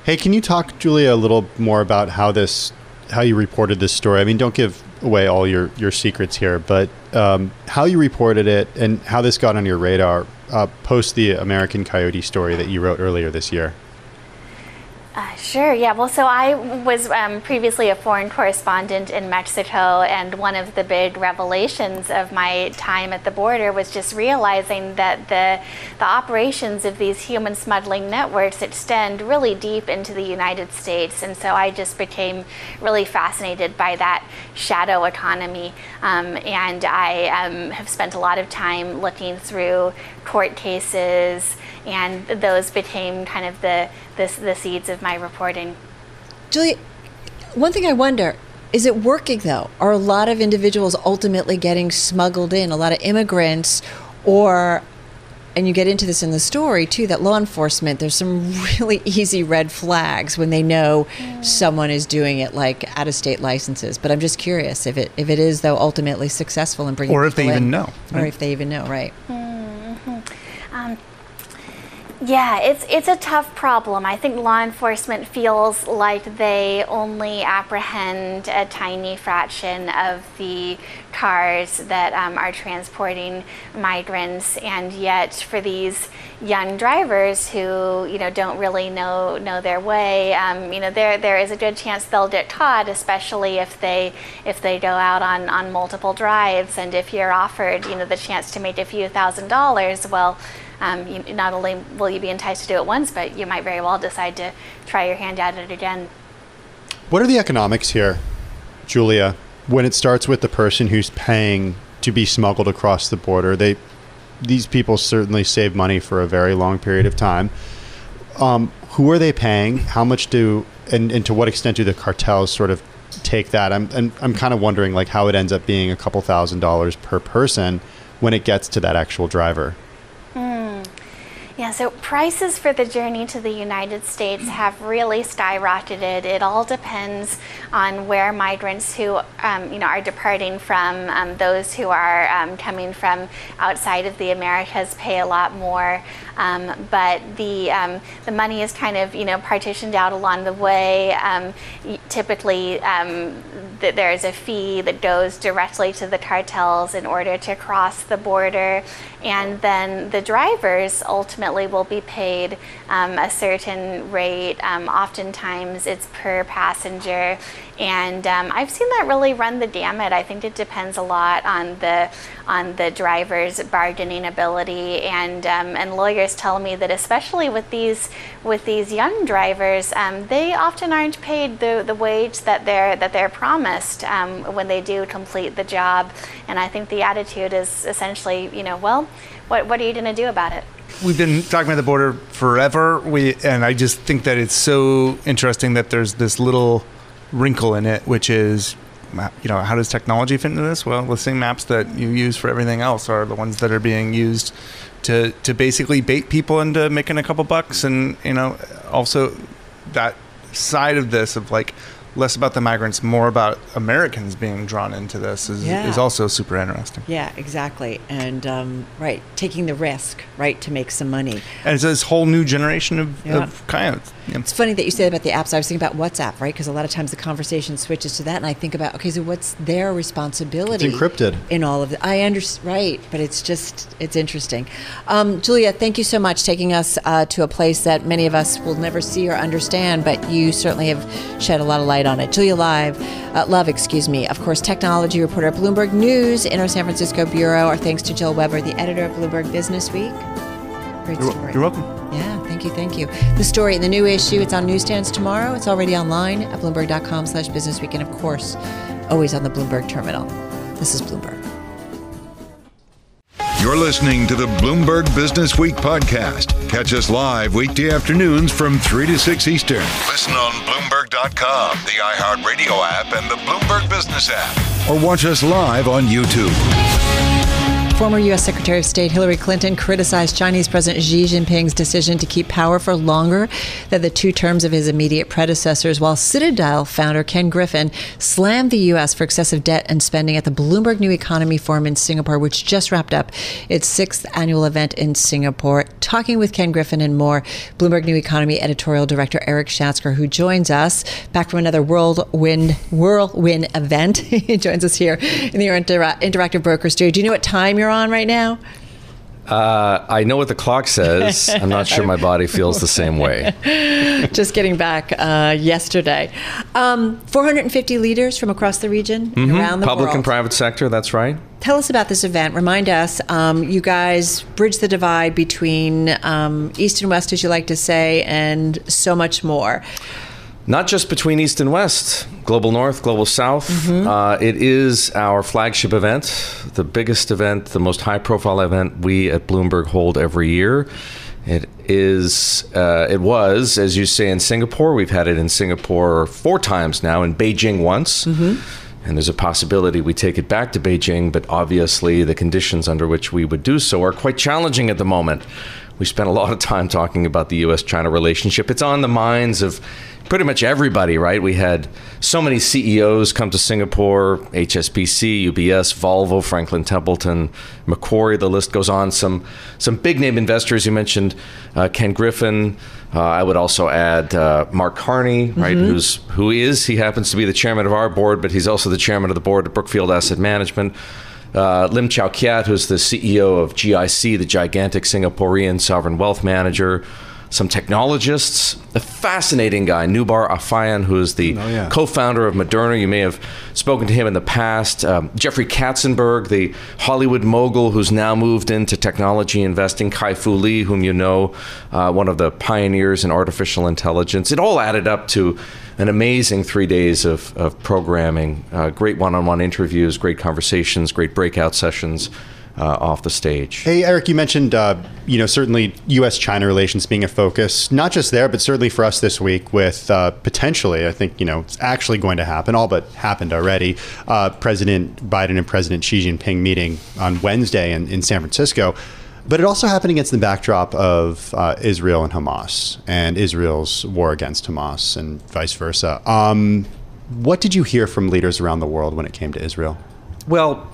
Hey, can you talk, Julia, a little more about how you reported this story? I mean, don't give away all your secrets here, but how you reported it and how this got on your radar post the American Coyote story that you wrote earlier this year. Sure, yeah. Well, so I was previously a foreign correspondent in Mexico, and one of the big revelations of my time at the border was just realizing that the operations of these human smuggling networks extend really deep into the United States. And so I just became really fascinated by that shadow economy. And I have spent a lot of time looking through court cases, and those became kind of the seeds of my reporting. Julia, one thing I wonder, is it working though? Are a lot of individuals ultimately getting smuggled in, a lot of immigrants, and you get into this in the story too, that law enforcement, there's some really easy red flags when they know someone is doing it, like out-of-state licenses. But I'm just curious if it is though ultimately successful in bringing people in. Or if they even know. Or if they even know, right. Yeah, it's a tough problem. I think law enforcement feels like they only apprehend a tiny fraction of the cars that are transporting migrants, and yet for these young drivers who don't really know their way, there is a good chance they'll get caught, especially if they go out on multiple drives, and if you're offered the chance to make a few $1,000s, well. Not only will you be enticed to do it once, but you might very well decide to try your hand at it again. What are the economics here, Julia, when it starts with the person who's paying to be smuggled across the border? These people certainly save money for a very long period of time. Who are they paying? How much and to what extent do the cartels sort of take that? I'm kind of wondering like how it ends up being a couple $1,000s per person when it gets to that actual driver. Yeah, so prices for the journey to the United States have really skyrocketed. It all depends on where migrants who are departing from, those who are coming from outside of the Americas pay a lot more. But the money is kind of partitioned out along the way. Typically, there is a fee that goes directly to the cartels in order to cross the border, and then the drivers ultimately will be paid a certain rate. Oftentimes it's per passenger, and I've seen that really run the gamut. I think it depends a lot on the driver's bargaining ability, and lawyers tell me that especially with these young drivers, they often aren't paid the wage that they're promised when they do complete the job. And I think the attitude is essentially, well, what are you going to do about it? We've been talking about the border forever, and I just think that it's so interesting that there's this little wrinkle in it, which is, how does technology fit into this? Well, the same maps that you use for everything else are the ones that are being used to basically bait people into making a couple bucks. And, also that side of this of less about the migrants, more about Americans being drawn into this is also super interesting. Yeah, exactly. And taking the risk, to make some money. And it's this whole new generation of coyotes. Yeah. It's funny that you say about the apps. I was thinking about WhatsApp, right? Because a lot of times the conversation switches to that, and I think about, okay, so what's their responsibility? It's encrypted in all of it. I understand, right? But it's interesting. Julia, thank you so much, taking us to a place that many of us will never see or understand, but you certainly have shed a lot of light on it. Julia Love, of course, technology reporter at Bloomberg News in our San Francisco bureau. Our thanks to Jill Weber, the editor of Bloomberg Businessweek. Great story. You're welcome. Yeah, thank you. The story in the new issue, it's on newsstands tomorrow. It's already online at Bloomberg.com/businessweek, and of course, always on the Bloomberg terminal. This is Bloomberg. You're listening to the Bloomberg Businessweek podcast. Catch us live weekday afternoons from 3 to 6 Eastern. Listen on Bloomberg.com, the iHeartRadio app, and the Bloomberg Business App. Or watch us live on YouTube. Former U.S. Secretary of State Hillary Clinton criticized Chinese President Xi Jinping's decision to keep power for longer than the 2 terms of his immediate predecessors, while Citadel founder Ken Griffin slammed the U.S. for excessive debt and spending at the Bloomberg New Economy Forum in Singapore, which just wrapped up its 6th annual event in Singapore. Talking with Ken Griffin and more, Bloomberg New Economy editorial director Eric Schatzker, who joins us back from another whirlwind event. He joins us here in the Interactive Broker Studio. Do you know what time you're on right now? I know what the clock says. I'm not sure my body feels the same way. Just getting back yesterday. 450 leaders from across the region, around the world. Public and private sector, that's right. Tell us about this event. Remind us, you guys bridge the divide between East and West, as you like to say, and so much more. Not just between East and West, Global North, Global South. It is our flagship event, the biggest event, the most high-profile event we at Bloomberg hold every year. It was, as you say, in Singapore. We've had it in Singapore 4 times now, in Beijing once. And there's a possibility we take it back to Beijing, but obviously the conditions under which we would do so are quite challenging at the moment. We spent a lot of time talking about the U.S.-China relationship. It's on the minds of pretty much everybody, right? We had so many CEOs come to Singapore, HSBC, UBS, Volvo, Franklin Templeton, Macquarie, the list goes on. Some big name investors. You mentioned Ken Griffin. I would also add Mark Carney, right? He happens to be the chairman of our board, but he's also the chairman of the board at Brookfield Asset Management. Lim Chow Kiat, who's the CEO of GIC, the gigantic Singaporean sovereign wealth manager. Some technologists, a fascinating guy, Nubar Afayan, who is the co-founder of Moderna. You may have spoken to him in the past. Jeffrey Katzenberg, the Hollywood mogul who's now moved into technology investing. Kai-Fu Lee, whom you know, one of the pioneers in artificial intelligence. It all added up to an amazing 3 days of programming, great one-on-one interviews, great conversations, great breakout sessions. Off the stage. Hey, Eric, you mentioned, certainly U.S.-China relations being a focus, not just there, but certainly for us this week with potentially, I think, it's actually going to happen, all but happened already, President Biden and President Xi Jinping meeting on Wednesday in San Francisco. But it also happened against the backdrop of Israel and Hamas, and Israel's war against Hamas, and vice versa. What did you hear from leaders around the world when it came to Israel? Well,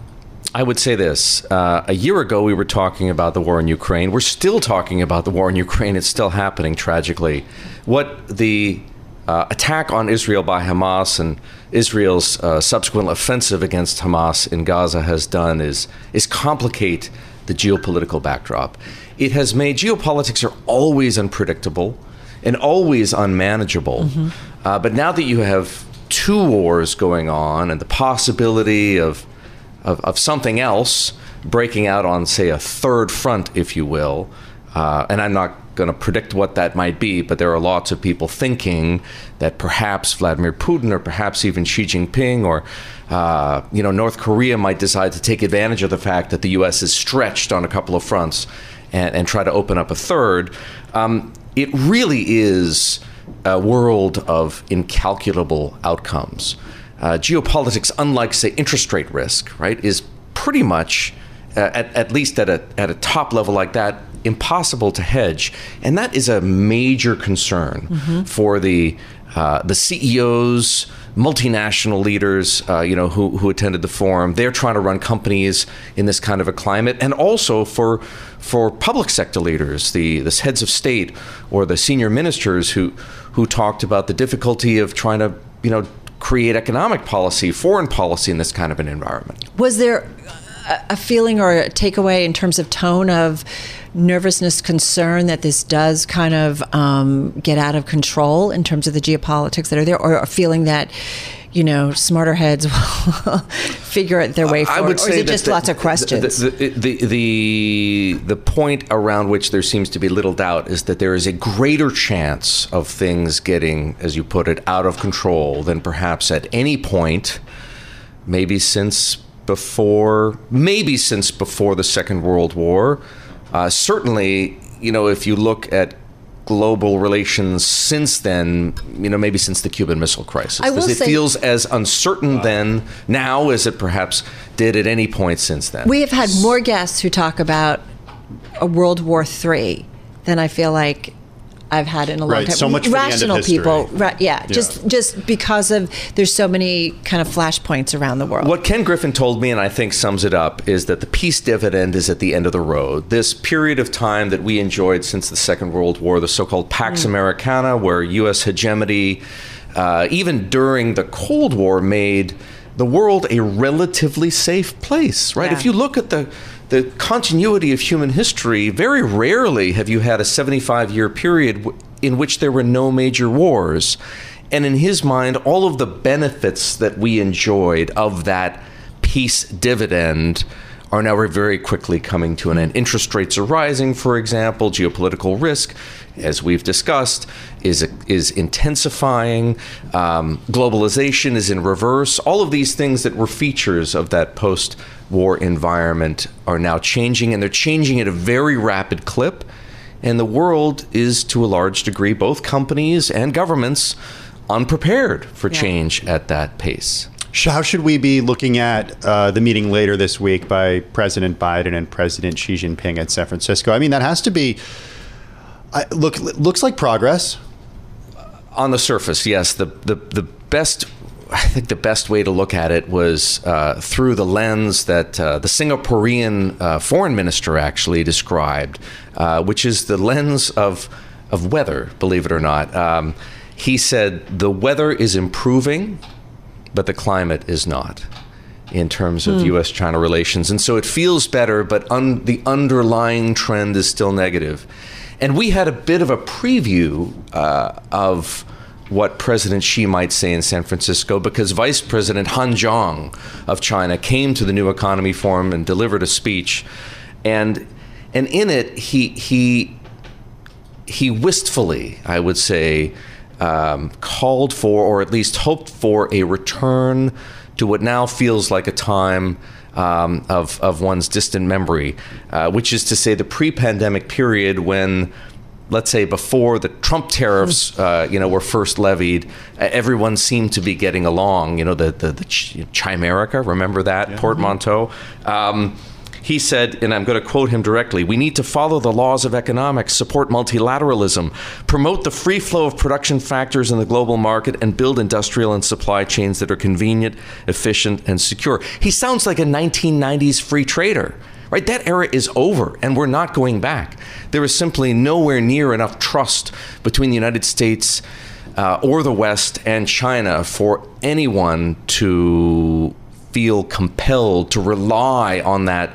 I would say this. A year ago, we were talking about the war in Ukraine. We're still talking about the war in Ukraine. It's still happening, tragically. What the attack on Israel by Hamas and Israel's subsequent offensive against Hamas in Gaza has done is complicate the geopolitical backdrop. It has made geopolitics are always unpredictable and always unmanageable. But now that you have two wars going on and the possibility of something else breaking out on, say, a third front, if you will, and I'm not going to predict what that might be, but there are lots of people thinking that perhaps Vladimir Putin or perhaps even Xi Jinping or North Korea might decide to take advantage of the fact that the U.S. is stretched on a couple of fronts and try to open up a third. It really is a world of incalculable outcomes. Geopolitics, unlike, say, interest rate risk, right, is pretty much, at least at a top level like that, impossible to hedge. And that is a major concern for the CEOs, multinational leaders, who attended the forum. They're trying to run companies in this kind of a climate, and also for public sector leaders, the heads of state or the senior ministers who talked about the difficulty of trying to, create economic policy, foreign policy in this kind of an environment. Was there a feeling or a takeaway in terms of tone of nervousness, concern that this does kind of get out of control in terms of the geopolitics that are there, or a feeling that, smarter heads will figure their way forward? I would say, or is it just lots of questions? The point around which there seems to be little doubt is that there is a greater chance of things getting, as you put it, out of control than perhaps at any point, maybe since before the Second World War. Certainly, if you look at global relations since then, maybe since the Cuban Missile Crisis. It feels as uncertain then now as it perhaps did at any point since then. We have had more guests who talk about a World War III than I feel like I've had in a long time. So much for rational the end of people, right? Yeah, just because of there's so many kind of flashpoints around the world. What Ken Griffin told me, and I think sums it up, is that the peace dividend is at the end of the road. This period of time that we enjoyed since the Second World War, the so-called Pax Americana, where U.S. hegemony, even during the Cold War, made the world a relatively safe place, right? Yeah. If you look at the continuity of human history, very rarely have you had a 75-year period in which there were no major wars. And in his mind, all of the benefits that we enjoyed of that peace dividend are now very quickly coming to an end. Interest rates are rising, for example. Geopolitical risk, as we've discussed, is intensifying. Globalization is in reverse. All of these things that were features of that post-war environment are now changing, and they're changing at a very rapid clip. And the world is, to a large degree, both companies and governments, unprepared for change at that pace. How should we be looking at the meeting later this week by President Biden and President Xi Jinping at San Francisco? I mean, that has to be, looks like progress. On the surface, yes. The best, I think the best way to look at it was through the lens that the Singaporean foreign minister actually described, which is the lens of weather, believe it or not. He said the weather is improving, but the climate is not, in terms of U.S.-China relations. And so it feels better, but the underlying trend is still negative. And we had a bit of a preview of what President Xi might say in San Francisco, because Vice President Han Zhang of China came to the New Economy Forum and delivered a speech. And in it, he wistfully, I would say, called for, or at least hoped for, a return to what now feels like a time of one's distant memory, which is to say the pre-pandemic period when, let's say, before the Trump tariffs were first levied, everyone seemed to be getting along. The Chimerica, remember that, portmanteau? He said, and I'm going to quote him directly, "We need to follow the laws of economics, support multilateralism, promote the free flow of production factors in the global market, and build industrial and supply chains that are convenient, efficient, and secure." He sounds like a 1990s free trader. Right? That era is over, and we're not going back. There is simply nowhere near enough trust between the United States or the West and China for anyone to feel compelled to rely on that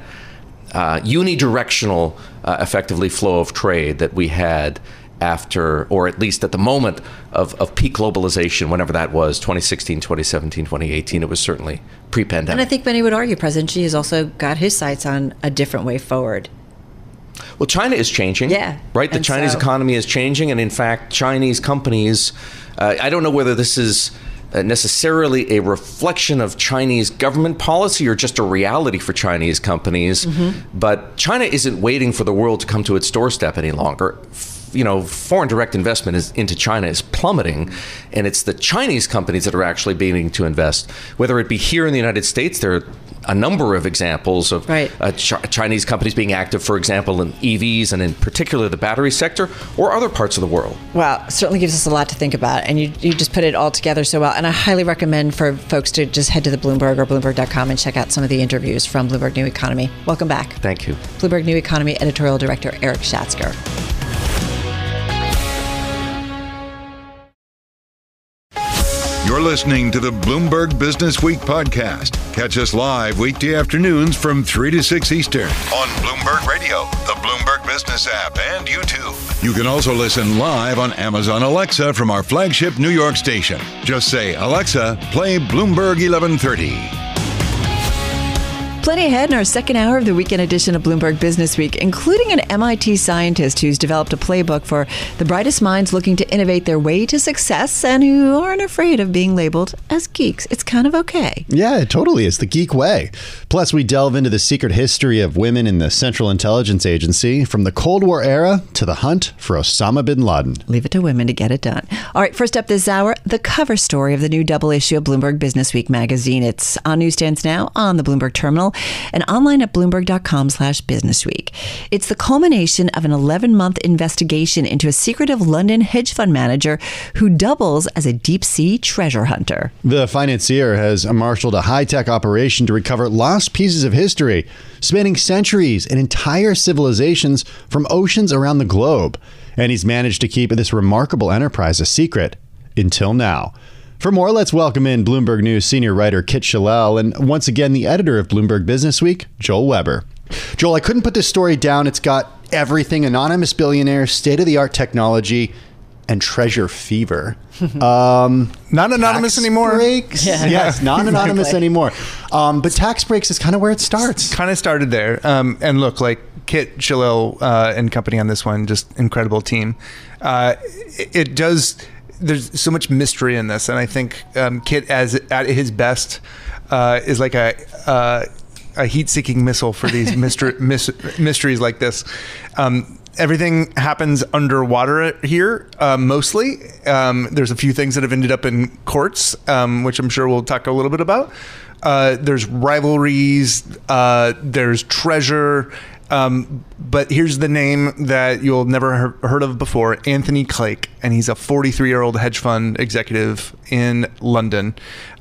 unidirectional, effectively, flow of trade that we had after, or at least at the moment of peak globalization, whenever that was, 2016, 2017, 2018, it was certainly pre-pandemic. And I think many would argue President Xi has also got his sights on a different way forward. Well, China is changing, right? The Chinese economy is changing, and in fact, Chinese companies, I don't know whether this is necessarily a reflection of Chinese government policy or just a reality for Chinese companies, but China isn't waiting for the world to come to its doorstep any longer. You know, foreign direct investment into China is plummeting, and it's the Chinese companies that are actually beginning to invest. Whether it be here in the United States, there are a number of examples of Chinese companies being active, for example, in EVs and in particular the battery sector, or other parts of the world. Wow, certainly gives us a lot to think about, and you just put it all together so well. And I highly recommend for folks to just head to the Bloomberg or Bloomberg.com and check out some of the interviews from Bloomberg New Economy. Welcome back. Thank you. Bloomberg New Economy editorial director Eric Schatzker. You're listening to the Bloomberg Business Week podcast. Catch us live weekday afternoons from 3 to 6 Eastern on Bloomberg Radio, the Bloomberg Business App, and YouTube. You can also listen live on Amazon Alexa from our flagship New York station. Just say, "Alexa, play Bloomberg 1130. Plenty ahead in our second hour of the weekend edition of Bloomberg Business Week, including an MIT scientist who's developed a playbook for the brightest minds looking to innovate their way to success and who aren't afraid of being labeled as geeks. It's kind of okay. Yeah, totally. It's the geek way. Plus, we delve into the secret history of women in the Central Intelligence Agency, from the Cold War era to the hunt for Osama bin Laden. Leave it to women to get it done. All right, first up this hour, the cover story of the new double issue of Bloomberg Business Week magazine. It's on newsstands now, on the Bloomberg terminal, and online at Bloomberg.com/businessweek. It's the culmination of an 11-month investigation into a secretive London hedge fund manager who doubles as a deep-sea treasure hunter. The financier has marshaled a high-tech operation to recover lost pieces of history, spanning centuries and entire civilizations from oceans around the globe. And he's managed to keep this remarkable enterprise a secret until now. For more, let's welcome in Bloomberg News senior writer Kit Shellel and once again the editor of Bloomberg Business Week, Joel Weber. Joel, I couldn't put this story down. It's got everything: anonymous billionaire, state-of-the-art technology, and treasure fever. Not anonymous anymore. Breaks? Yeah. Yes, not anonymous Exactly. anymore. But tax breaks is kind of where it starts. Kind of started there. And look, like Kit Shellel and company on this one, just incredible team. It does. There's so much mystery in this, and I think Kit, at his best, is like a heat-seeking missile for these mysteries like this. Everything happens underwater here, mostly. There's a few things that have ended up in courts, which I'm sure we'll talk a little bit about. There's rivalries. There's treasure. But here's the name that you'll never heard of before, Anthony Clegg, and he's a 43-year-old hedge fund executive in London.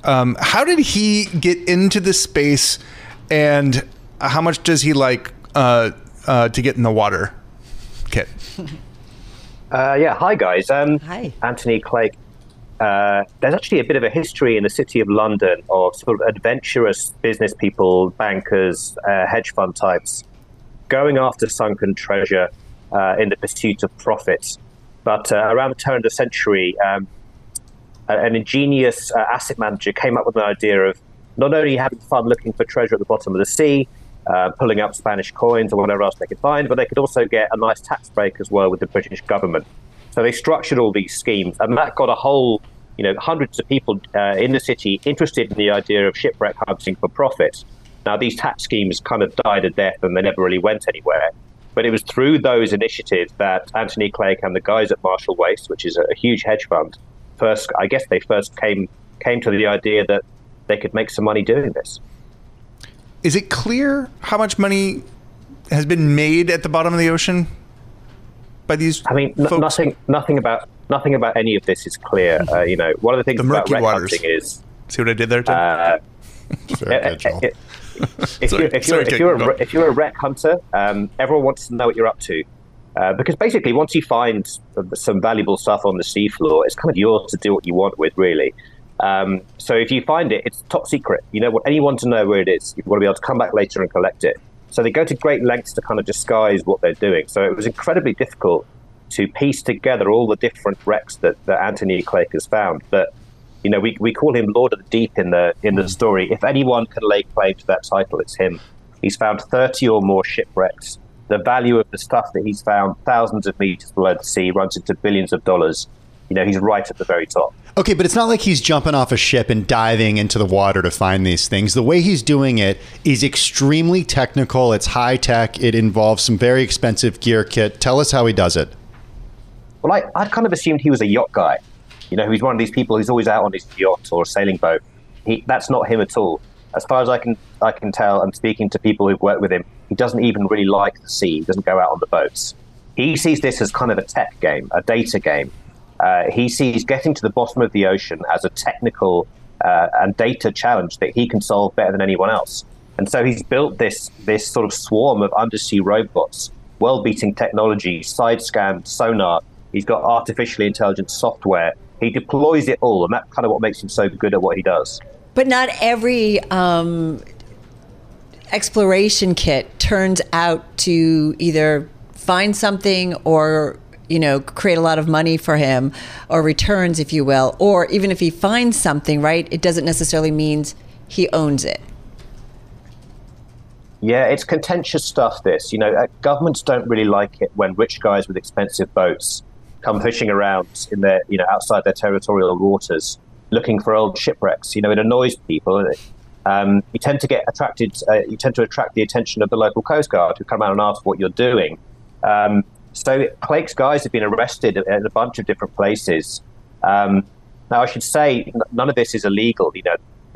How did he get into this space, and how much does he like to get in the water? Kit. Hi guys. Hi. Anthony Clegg. There's actually a bit of a history in the city of London of sort of adventurous business people, bankers, hedge fund types, going after sunken treasure in the pursuit of profits. But around the turn of the century, an ingenious asset manager came up with an idea of not only having fun looking for treasure at the bottom of the sea, pulling up Spanish coins or whatever else they could find, but they could also get a nice tax break as well with the British government. So they structured all these schemes, and that got a whole, hundreds of people in the city interested in the idea of shipwreck hunting for profit. Now, these tax schemes kind of died a death and they never really went anywhere. But it was through those initiatives that Anthony Clegg and the guys at Marshall Wace, which is a huge hedge fund, first came to the idea that they could make some money doing this. Is it clear how much money has been made at the bottom of the ocean by these folks? Nothing about any of this is clear. One of the things about wreck hunting is... See what I did there, Tim? If you're a wreck hunter, everyone wants to know what you're up to. Because basically, once you find some valuable stuff on the seafloor, it's kind of yours to do what you want with, really. So if you find it, it's top secret. You don't want anyone to know where it is. You want to be able to come back later and collect it. So they go to great lengths to kind of disguise what they're doing. So it was incredibly difficult to piece together all the different wrecks that Anthony Clegg has found. But we call him Lord of the Deep in the story. If anyone can lay claim to that title, it's him. He's found 30 or more shipwrecks. The value of the stuff that he's found thousands of meters below the sea runs into billions of dollars. He's right at the very top. Okay, but it's not like he's jumping off a ship and diving into the water to find these things. The way he's doing it is extremely technical. It's high tech. It involves some very expensive gear kit. Tell us how he does it. Well, I kind of assumed he was a yacht guy. He's one of these people who's always out on his yacht or sailing boat. That's not him at all. As far as I can tell, and speaking to people who've worked with him, he doesn't even really like the sea. He doesn't go out on the boats. He sees this as kind of a tech game, a data game. He sees getting to the bottom of the ocean as a technical and data challenge that he can solve better than anyone else. And so he's built this sort of swarm of undersea robots, world-beating technology, side scan, sonar. He's got artificially intelligent software. He deploys it all, and that's kind of what makes him so good at what he does. But not every exploration kit turns out to either find something or create a lot of money for him, or returns, if you will. Or even if he finds something, right, it doesn't necessarily mean he owns it. Yeah, it's contentious stuff, this. Governments don't really like it when rich guys with expensive boats come fishing around in their, outside their territorial waters, looking for old shipwrecks. It annoys people. You tend to get attracted. You tend to attract the attention of the local Coast Guard, who come out and ask what you're doing. So Clegg's guys have been arrested at a bunch of different places. Now, I should say none of this is illegal.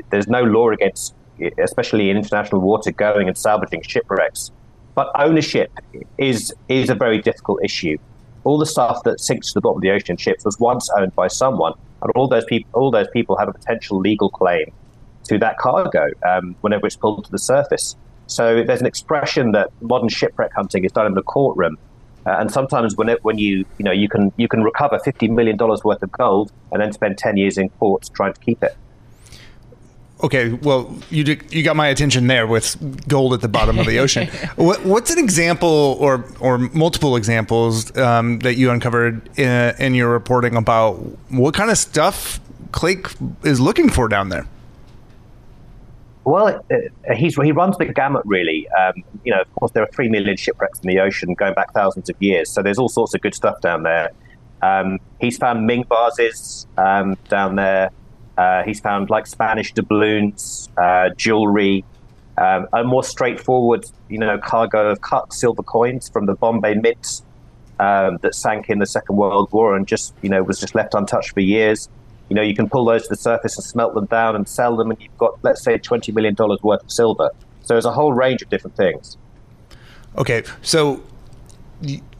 There's no law against, especially in international water, going and salvaging shipwrecks. But ownership is a very difficult issue. All the stuff that sinks to the bottom of the ocean ships was once owned by someone, and all those people have a potential legal claim to that cargo whenever it's pulled to the surface. So there's an expression that modern shipwreck hunting is done in the courtroom, and sometimes when you can recover $50 million worth of gold and then spend 10 years in court trying to keep it. Okay, well, you got my attention there with gold at the bottom of the ocean. What's an example or multiple examples that you uncovered in your reporting about what kind of stuff Clegg is looking for down there? Well, he runs the gamut, really. Of course, there are 3 million shipwrecks in the ocean going back thousands of years, so there's all sorts of good stuff down there. He's found Ming vases down there. He's found Spanish doubloons, jewelry, a more straightforward, cargo of cut silver coins from the Bombay Mint that sank in the Second World War and was just left untouched for years. You can pull those to the surface and smelt them down and sell them, and you've got, let's say, $20 million worth of silver. So there's a whole range of different things. Okay, so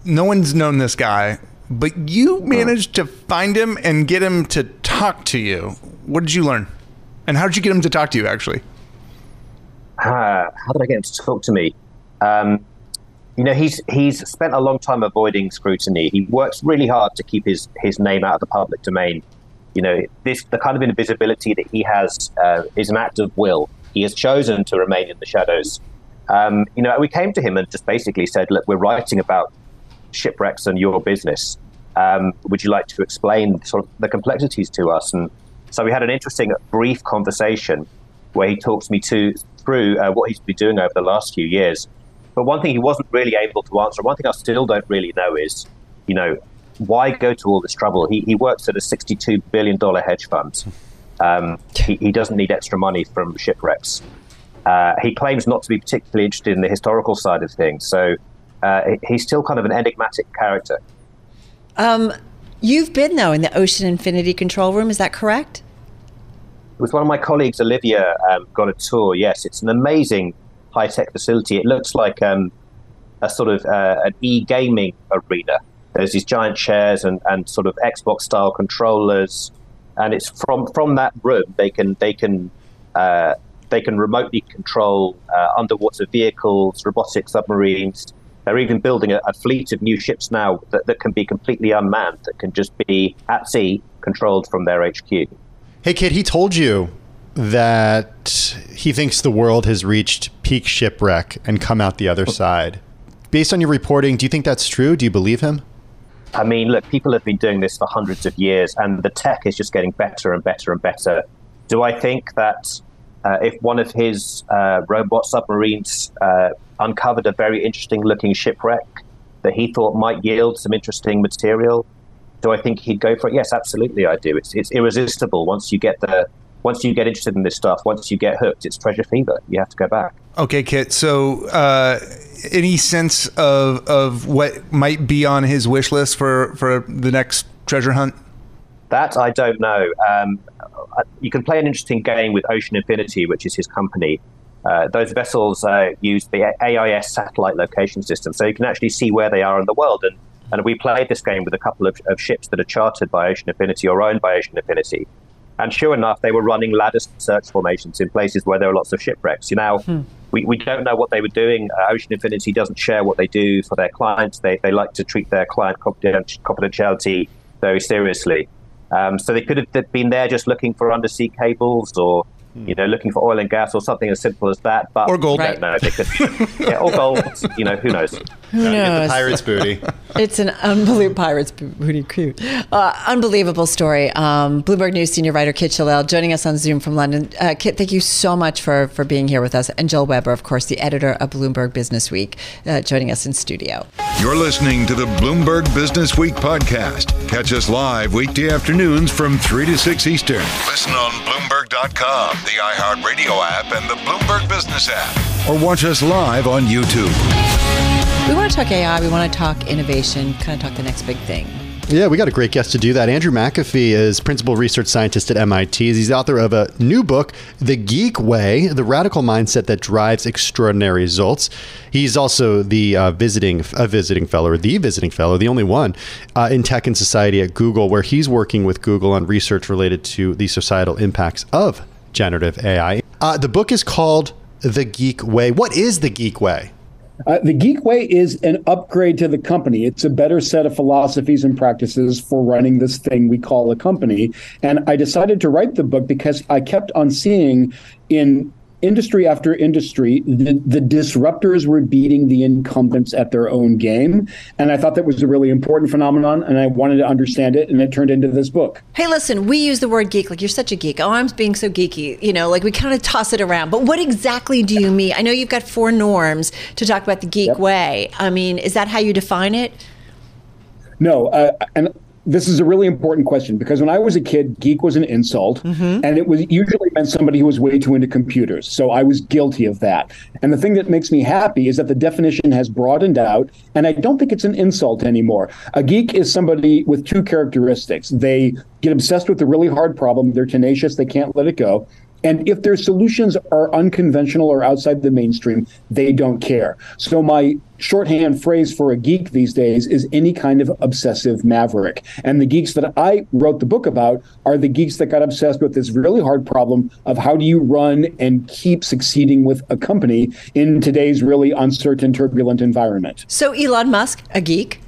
no one's known this guy, but you managed to find him and get him to talk to you. What did you learn? And how did you get him to talk to you, actually? How did I get him to talk to me? He's spent a long time avoiding scrutiny. He works really hard to keep his name out of the public domain. The kind of invisibility that he has is an act of will. He has chosen to remain in the shadows. We came to him and just basically said, look, we're writing about shipwrecks and your business. Would you like to explain sort of the complexities to us? And so we had an interesting, brief conversation where he talks me through what he's been doing over the last few years. But one thing he wasn't really able to answer, one thing I still don't really know is, why go to all this trouble? He works at a $62 billion hedge fund. He doesn't need extra money from shipwrecks. He claims not to be particularly interested in the historical side of things. So he's still kind of an enigmatic character. You've been, though, in the Ocean Infinity control room. Is that correct? It was one of my colleagues, Olivia, got a tour. Yes, it's an amazing high-tech facility. It looks like a sort of an e-gaming arena. There's these giant chairs and sort of Xbox-style controllers, and it's from that room they can remotely control underwater vehicles, robotic submarines. They're even building a fleet of new ships now that can be completely unmanned, that can just be at sea, controlled from their HQ. Hey, Kit, he told you that he thinks the world has reached peak shipwreck and come out the other side. Based on your reporting, do you think that's true? Do you believe him? I mean, look, people have been doing this for hundreds of years, and the tech is just getting better and better and better. Do I think that if one of his robot submarines uncovered a very interesting-looking shipwreck that he thought might yield some interesting material, do I think he'd go for it? Yes, absolutely, I do. It's irresistible once you get interested in this stuff. Once you get hooked, it's treasure fever. You have to go back. Okay, Kit. So, any sense of what might be on his wish list for the next treasure hunt? That I don't know. You can play an interesting game with Ocean Infinity, which is his company. Those vessels use the AIS satellite location system, so you can actually see where they are in the world. And we played this game with a couple of ships that are chartered by Ocean Infinity or owned by Ocean Infinity. And sure enough, they were running ladder search formations in places where there were lots of shipwrecks. We don't know what they were doing. Ocean Infinity doesn't share what they do for their clients. They like to treat their client confidentiality very seriously. So they could have been there just looking for undersea cables or looking for oil and gas or something as simple as that. But or gold. Right. No, they could, or gold. Who knows? Who knows? Get the pirate's booty. It's an unbelievable pirate's booty. Cute. Unbelievable story. Bloomberg News senior writer Kit Chellel joining us on Zoom from London. Kit, thank you so much for being here with us. And Joel Weber, of course, the editor of Bloomberg Businessweek, joining us in studio. You're listening to the Bloomberg Businessweek podcast. Catch us live weekday afternoons from 3 to 6 Eastern. Listen on Bloomberg.com, the iHeartRadio app, and the Bloomberg Business App. Or watch us live on YouTube. We want to talk AI. We want to talk innovation, kind of talk the next big thing. Yeah, we got a great guest to do that. Andrew McAfee is principal research scientist at MIT. He's the author of a new book, The Geek Way, the radical mindset that drives extraordinary results. He's also the visiting fellow, the only one in tech and society at Google, where he's working with Google on research related to the societal impacts of generative AI. The book is called The Geek Way. What is The Geek Way? The Geek Way is an upgrade to the company. It's a better set of philosophies and practices for running this thing we call a company. And I decided to write the book because I kept on seeing in industry after industry, the disruptors were beating the incumbents at their own game. And I thought that was a really important phenomenon, and I wanted to understand it, and it turned into this book. Hey, listen, we use the word geek, like you're such a geek. Oh, I'm being so geeky. Like we kind of toss it around. But what exactly do you mean? I know you've got 4 norms to talk about the geek way. I mean, is that how you define it? No, and this is a really important question because when I was a kid, geek was an insult, and it was usually meant somebody who was way too into computers. So I was guilty of that. And the thing that makes me happy is that the definition has broadened out, and I don't think it's an insult anymore. A geek is somebody with 2 characteristics. They get obsessed with a really hard problem. They're tenacious. They can't let it go. And if their solutions are unconventional or outside the mainstream, they don't care. So my shorthand phrase for a geek these days is any kind of obsessive maverick. And the geeks that I wrote the book about are the geeks that got obsessed with this really hard problem of how do you run and keep succeeding with a company in today's really uncertain, turbulent environment. So Elon Musk, a geek?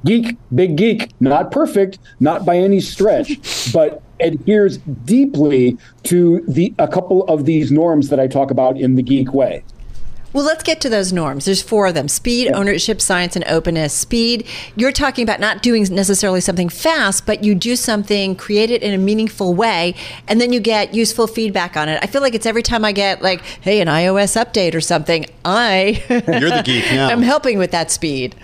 Geek, big geek, not perfect, not by any stretch, but adheres deeply to a couple of these norms that I talk about in The Geek Way. Well, let's get to those norms. There's 4 of them: speed, ownership, science, and openness. Speed, you're talking about not doing necessarily something fast, but you do something, create it in a meaningful way, and then you get useful feedback on it. I feel like it's every time I get like, hey, an iOS update or something, You're the geek now. I'm helping with that speed.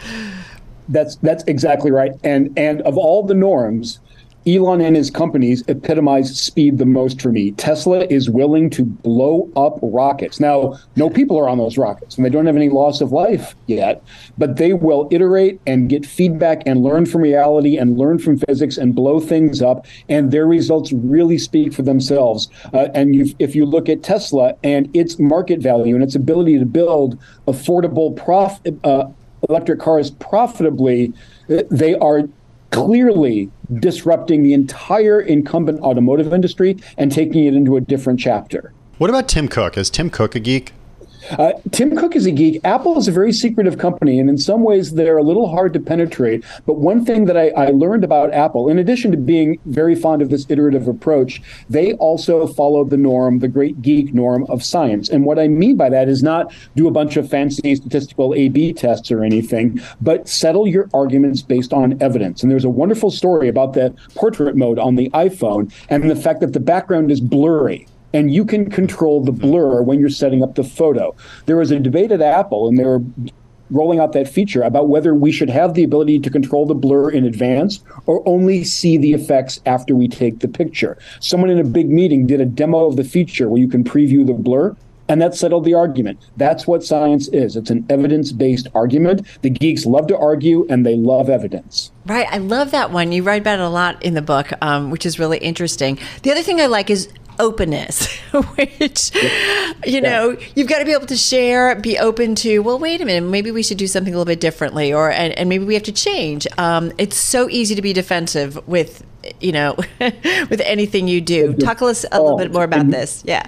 That's exactly right. And of all the norms, Elon and his companies epitomize speed the most for me. Tesla is willing to blow up rockets. Now, no people are on those rockets, and they don't have any loss of life yet, but they will iterate and get feedback and learn from reality and learn from physics and blow things up, and their results really speak for themselves. If you look at Tesla and its market value and its ability to build affordable electric cars profitably, they are clearly disrupting the entire incumbent automotive industry and taking it into a different chapter. What about Tim Cook? Is Tim Cook a geek? Tim Cook is a geek. Apple is a very secretive company, and in some ways they're a little hard to penetrate. But one thing that I learned about Apple, in addition to being very fond of this iterative approach, they also follow the norm, the great geek norm of science. And what I mean by that is not do a bunch of fancy statistical A/B tests or anything, but settle your arguments based on evidence. And there's a wonderful story about the portrait mode on the iPhone and the fact that the background is blurry. And you can control the blur when you're setting up the photo. There was a debate at Apple, and they were rolling out that feature about whether we should have the ability to control the blur in advance or only see the effects after we take the picture. Someone in a big meeting did a demo of the feature where you can preview the blur, and that settled the argument. That's what science is. It's an evidence-based argument. The geeks love to argue, and they love evidence. Right. I love that one. You write about it a lot in the book, which is really interesting. The other thing I like is openness, which, you know, you've got to be able to share, be open to, well, wait a minute, maybe we should do something a little bit differently, or and maybe we have to change. It's so easy to be defensive with, you know, with anything you do. Talk to us a little bit more about this. Yeah.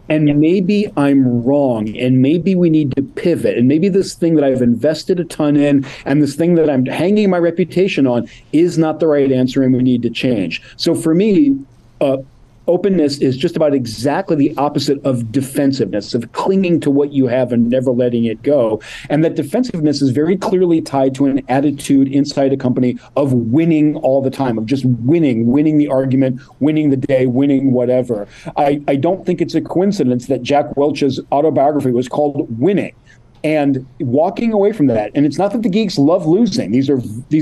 And maybe I'm wrong, and maybe we need to pivot, and maybe this thing that I've invested a ton in and this thing that I'm hanging my reputation on is not the right answer, and we need to change. So for me, openness is just about exactly the opposite of defensiveness, of clinging to what you have and never letting it go. And that defensiveness is very clearly tied to an attitude inside a company of winning all the time, of just winning the argument, winning the day, winning whatever. I don't think it's a coincidence that Jack Welch's autobiography was called Winning. And walking away from that, and it's not that the geeks love losing. These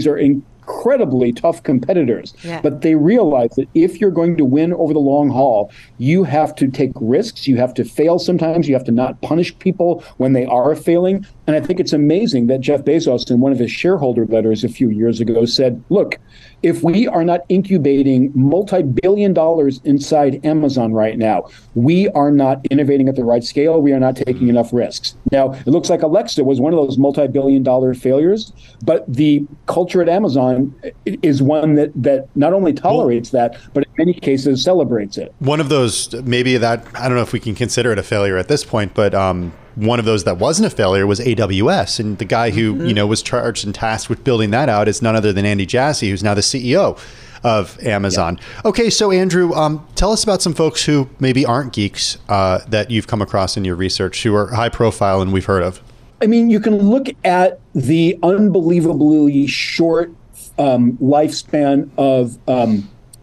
are incredibly tough competitors, but they realize that if you're going to win over the long haul, you have to take risks, you have to fail sometimes, you have to not punish people when they are failing. And I think it's amazing that Jeff Bezos, in one of his shareholder letters a few years ago, said, look, if we are not incubating multi-billion dollars inside Amazon right now, we are not innovating at the right scale, we are not taking enough risks. Now, it looks like Alexa was one of those multi-billion dollar failures, but the culture at Amazon is one that not only tolerates that, but in many cases celebrates it. One of those, maybe that, I don't know if we can consider it a failure at this point, but one of those that wasn't a failure was AWS. And the guy who, you know, was charged and tasked with building that out is none other than Andy Jassy, who's now the CEO of Amazon. Okay, so Andrew, tell us about some folks who maybe aren't geeks that you've come across in your research, who are high profile and we've heard of. I mean, you can look at the unbelievably short lifespan of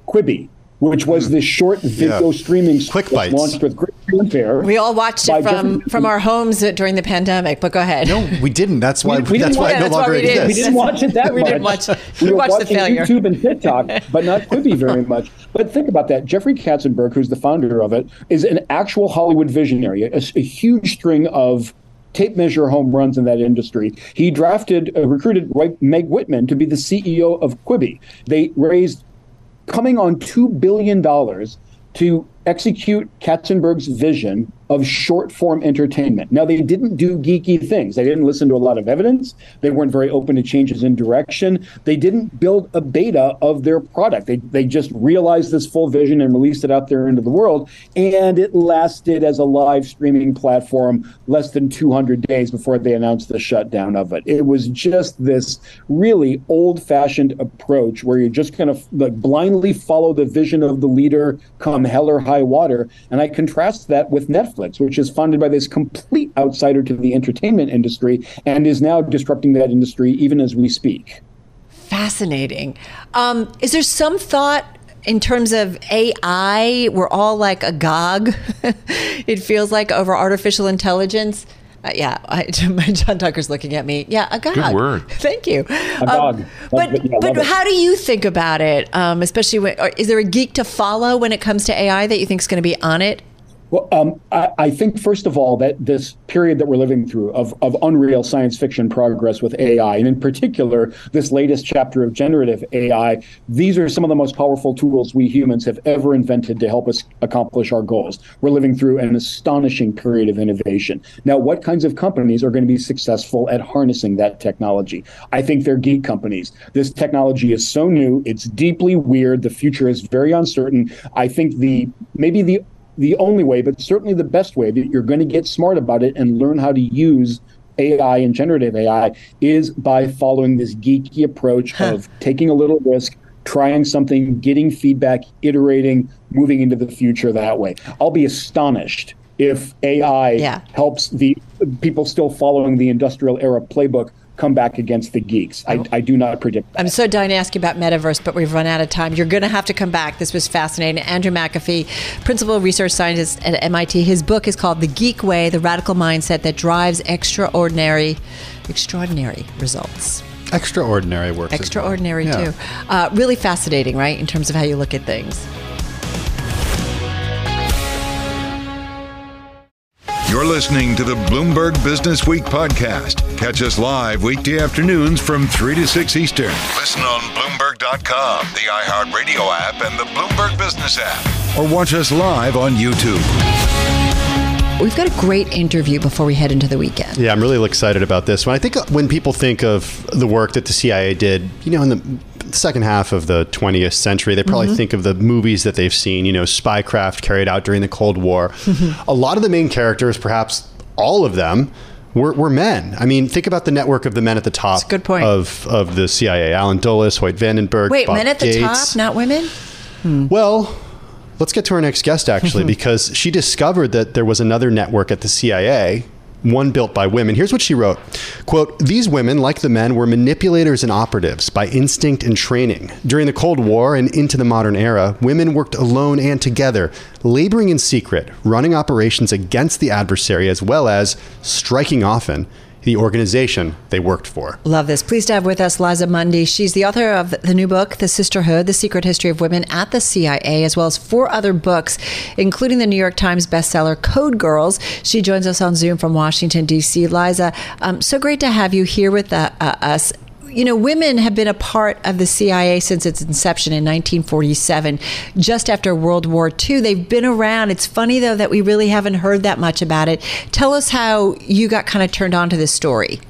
Quibi, which was this short video streaming quick bites launched with great fanfare. We all watched it from our homes during the pandemic, but go ahead. No, we didn't. That's why we that's why it no longer exists. We didn't watch it that much. We watched the failure. YouTube and TikTok, but not Quibi very much. But think about that. Jeffrey Katzenberg, who's the founder of it, is an actual Hollywood visionary, a huge string of tape measure home runs in that industry. He recruited Meg Whitman to be the CEO of Quibi. They raised coming on $2 billion to execute Katzenberg's vision of short-form entertainment. Now, they didn't do geeky things. They didn't listen to a lot of evidence. They weren't very open to changes in direction. They didn't build a beta of their product. They just realized this full vision and released it out there into the world, and it lasted as a live streaming platform less than 200 days before they announced the shutdown of it. It was just this really old-fashioned approach where you're just going to blindly follow the vision of the leader come hell or high water, and I contrast that with Netflix, which is funded by this complete outsider to the entertainment industry and is now disrupting that industry even as we speak. Fascinating. Is there some thought in terms of AI? We're all like agog, it feels like, over artificial intelligence. John Tucker's looking at me. Yeah, a gog. Good word. Thank you. A gog. But how do you think about it? Especially is there a geek to follow when it comes to AI that you think is going to be on it? Well, I think, first of all, that this period that we're living through of unreal science fiction progress with AI, and in particular, this latest chapter of generative AI, these are some of the most powerful tools we humans have ever invented to help us accomplish our goals. We're living through an astonishing period of innovation. Now, what kinds of companies are going to be successful at harnessing that technology? I think they're geek companies. This technology is so new. It's deeply weird. The future is very uncertain. I think maybe the only way, but certainly the best way that you're going to get smart about it and learn how to use AI and generative AI is by following this geeky approach of taking a little risk, trying something, getting feedback, iterating, moving into the future that way. I'll be astonished if AI helps the people still following the industrial era playbook come back against the geeks. I do not predict that. I'm so dying to ask you about metaverse, but we've run out of time. You're going to have to come back. This was fascinating. Andrew McAfee, principal research scientist at MIT. His book is called The Geek Way, The Radical Mindset That Drives Extraordinary Results. Extraordinary works. Extraordinary, too. Really fascinating, right, in terms of how you look at things. You're listening to the Bloomberg Business Week podcast. Catch us live weekday afternoons from 3 to 6 Eastern. Listen on Bloomberg.com, the iHeartRadio app, and the Bloomberg Business App. Or watch us live on YouTube. We've got a great interview before we head into the weekend. Yeah, I'm really excited about this one. I think when people think of the work that the CIA did, in the second half of the 20th century, they probably think of the movies that they've seen, spycraft carried out during the Cold War. A lot of the main characters, perhaps all of them, were men. I mean, think about the network of the men at the top. That's a good point. Of the CIA. Alan Dulles, Hoyt Vandenberg, Wait, Bob men at Gates. the top, not women? Well, let's get to our next guest, actually, because she discovered that there was another network at the CIA, one built by women. Here's what she wrote. Quote, "These women, like the men, were manipulators and operatives by instinct and training. During the Cold War and into the modern era, women worked alone and together, laboring in secret, running operations against the adversary, as well as striking often the organization they worked for." Love this. Pleased to have with us Liza Mundy. She's the author of the new book, The Sisterhood, The Secret History of Women at the CIA, as well as 4 other books, including the New York Times bestseller, Code Girls. She joins us on Zoom from Washington, D.C. Liza, so great to have you here with us. Women have been a part of the CIA since its inception in 1947, just after World War II. They've been around. It's funny, though, that we really haven't heard that much about it. Tell us how you got kind of turned on to this story.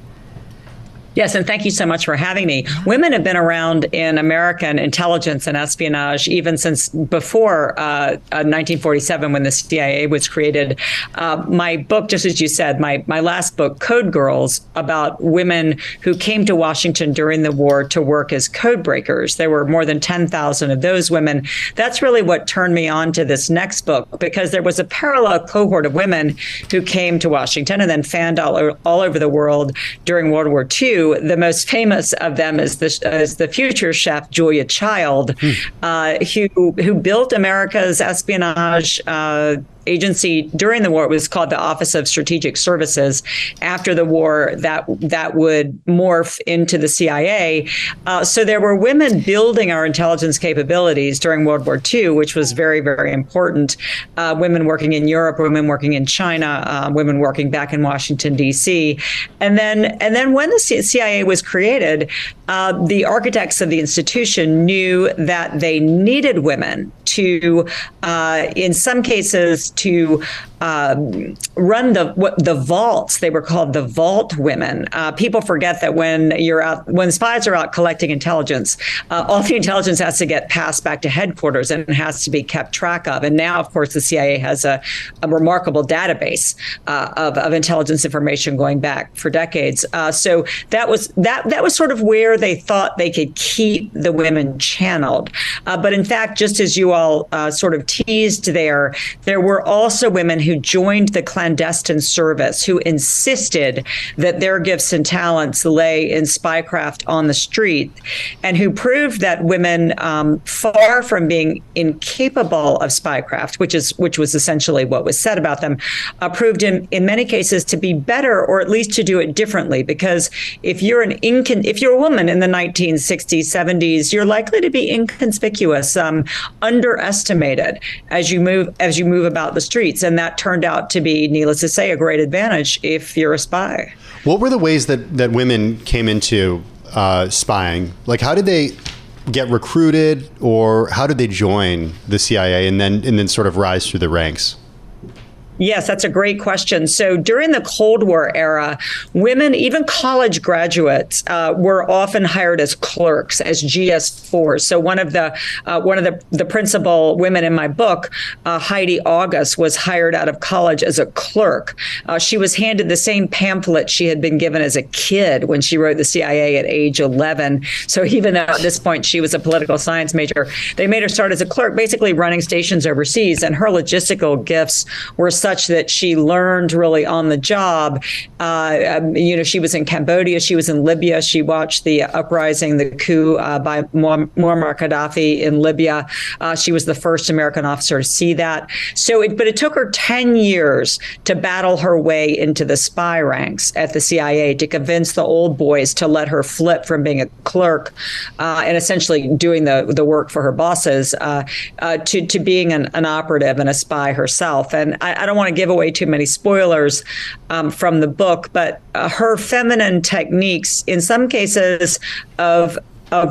Yes, and thank you so much for having me. Women have been around in American intelligence and espionage even since before 1947, when the CIA was created. My book, just as you said, my last book, Code Girls, about women who came to Washington during the war to work as code breakers. There were more than 10,000 of those women. That's really what turned me on to this next book, because there was a parallel cohort of women who came to Washington and then fanned all over the world during World War II. The most famous of them is the future chef Julia Child, who built America's espionage agency during the war. It was called the Office of Strategic Services. After the war, that would morph into the CIA. So there were women building our intelligence capabilities during World War II, which was very, very important. Women working in Europe, women working in China, women working back in Washington, D.C. And then when the CIA was created, the architects of the institution knew that they needed women to, in some cases, to run the vaults. They were called the vault women. People forget that when spies are out collecting intelligence, all the intelligence has to get passed back to headquarters and has to be kept track of. And now, of course, the CIA has a remarkable database of intelligence information going back for decades. So that was sort of where they thought they could keep the women channeled. But in fact, just as you all well sort of teased there were also women who joined the clandestine service who insisted that their gifts and talents lay in spycraft on the street, and who proved that women, far from being incapable of spycraft, which was essentially what was said about them, proved in many cases to be better, or at least to do it differently. Because if you're a woman in the 1960s, 70s, you're likely to be inconspicuous, underestimated as you move about the streets, and that turned out to be, needless to say, a great advantage if you're a spy. What were the ways that women came into spying? Like, how did they get recruited, or how did they join the CIA and then sort of rise through the ranks? Yes, that's a great question. So during the Cold War era, women, even college graduates, were often hired as clerks, as GS4s. So one of the principal women in my book, Heidi August, was hired out of college as a clerk. She was handed the same pamphlet she had been given as a kid when she wrote the CIA at age 11. So even though at this point she was a political science major, they made her start as a clerk, basically running stations overseas. And her logistical gifts were such that she learned really on the job. She was in Cambodia, she was in Libya, she watched the uprising, the coup by Muammar Gaddafi in Libya. She was the first American officer to see that. But it took her 10 years to battle her way into the spy ranks at the CIA, to convince the old boys to let her flip from being a clerk and essentially doing the work for her bosses to being an operative and a spy herself. And I don't want to give away too many spoilers from the book, but her feminine techniques, in some cases, of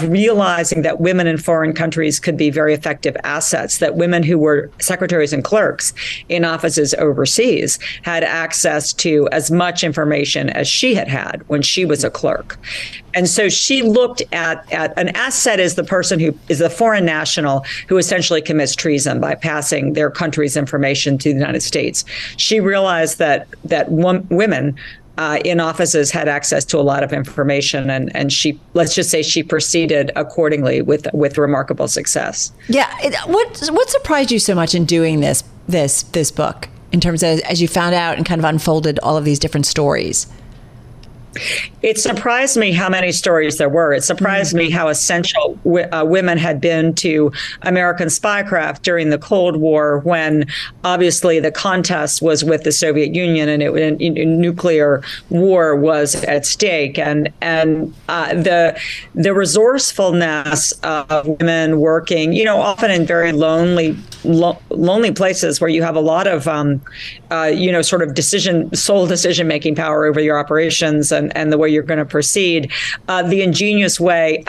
realizing that women in foreign countries could be very effective assets, that women who were secretaries and clerks in offices overseas had access to as much information as she had when she was a clerk. And so she looked at an asset as the person who is a foreign national who essentially commits treason by passing their country's information to the United States. She realized that women in offices had access to a lot of information, and she, let's just say, she proceeded accordingly with remarkable success. Yeah. What surprised you so much in doing this book, in terms of as you found out and kind of unfolded all of these different stories? It surprised me how many stories there were. It surprised me how essential women had been to American spycraft during the Cold War, when obviously the contest was with the Soviet Union and nuclear war was at stake. And the resourcefulness of women working, often in very lonely places where you have a lot of, sort of sole decision-making power over your operations and the way you're going to proceed, the ingenious way.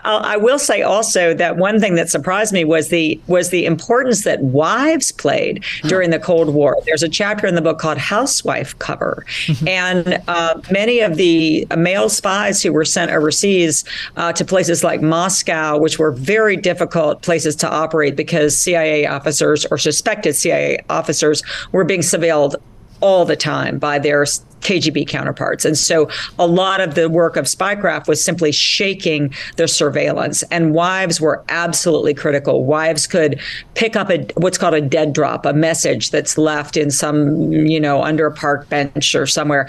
I will say also that one thing that surprised me was the importance that wives played during the Cold War. There's a chapter in the book called Housewife Cover. And many of the male spies who were sent overseas to places like Moscow, which were very difficult places to operate because CIA officers or suspected CIA officers were being surveilled all the time by their KGB counterparts. And so a lot of the work of spycraft was simply shaking their surveillance. And wives were absolutely critical. Wives could pick up what's called a dead drop, a message that's left in some, under a park bench or somewhere.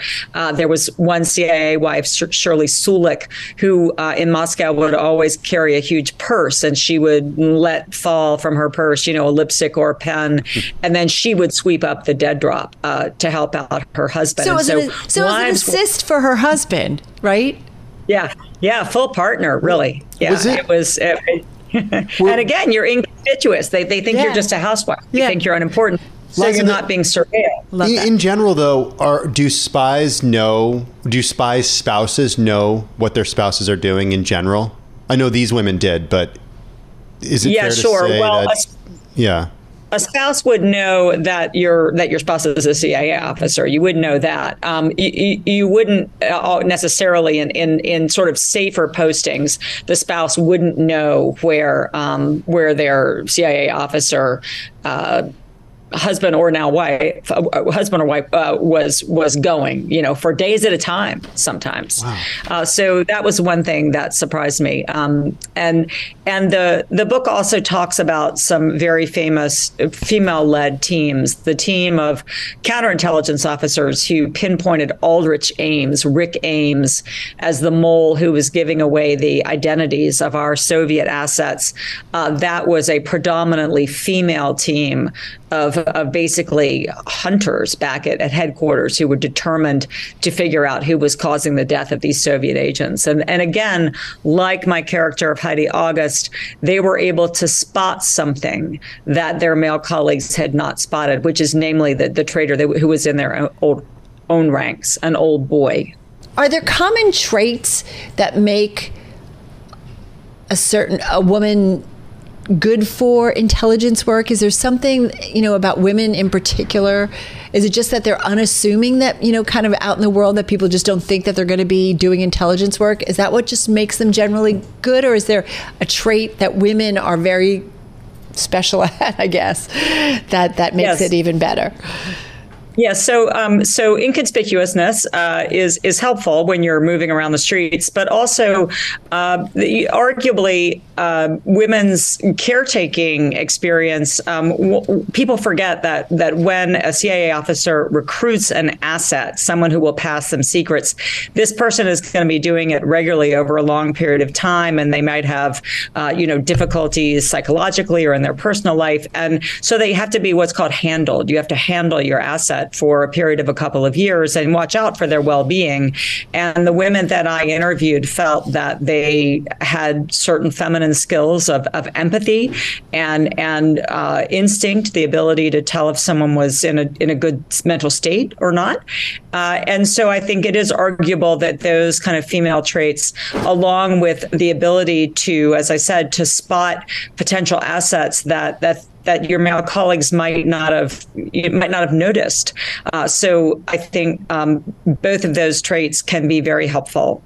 There was one CIA wife, Shirley Sulik, who in Moscow would always carry a huge purse, and she would let fall from her purse, a lipstick or a pen, and then she would sweep up the dead drop to help out her husband. So it was an assist for her husband, right? Yeah, full partner, really. Yeah, it was. And again, you're inconspicuous. They think you're just a housewife. They think you're unimportant. So you're not being surveilled. In general, though, do spies' spouses know what their spouses are doing in general? I know these women did, but is it fair to say that? A spouse would know that your spouse is a CIA officer. You would know that. You wouldn't necessarily in sort of safer postings. The spouse wouldn't know where their CIA officer husband or now wife, husband or wife was going, for days at a time sometimes. Wow. So that was one thing that surprised me. And the book also talks about some very famous female-led teams, the team of counterintelligence officers who pinpointed Rick Ames, as the mole who was giving away the identities of our Soviet assets. That was a predominantly female team of basically hunters back at headquarters who were determined to figure out who was causing the death of these Soviet agents. And again, like my character of Heidi August, they were able to spot something that their male colleagues had not spotted, which is namely the traitor who was in their own ranks, an old boy. Are there common traits that make a woman good for intelligence work? Is there something, about women in particular? Is it just that they're unassuming, that, kind of out in the world, that people just don't think that they're going to be doing intelligence work? Is that what just makes them generally good? Or is there a trait that women are very special at, I guess, that makes it even better? Yeah, so inconspicuousness is helpful when you're moving around the streets, but also arguably women's caretaking experience. People forget that when a CIA officer recruits an asset, someone who will pass them secrets, this person is going to be doing it regularly over a long period of time, and they might have difficulties psychologically or in their personal life, and so they have to be what's called handled. You have to handle your asset for a period of a couple of years and watch out for their well-being. And the women that I interviewed felt that they had certain feminine skills of empathy and instinct, the ability to tell if someone was in a good mental state or not. And so I think it is arguable that those kind of female traits, along with the ability to, as I said, to spot potential assets that your male colleagues might not have noticed. So I think both of those traits can be very helpful.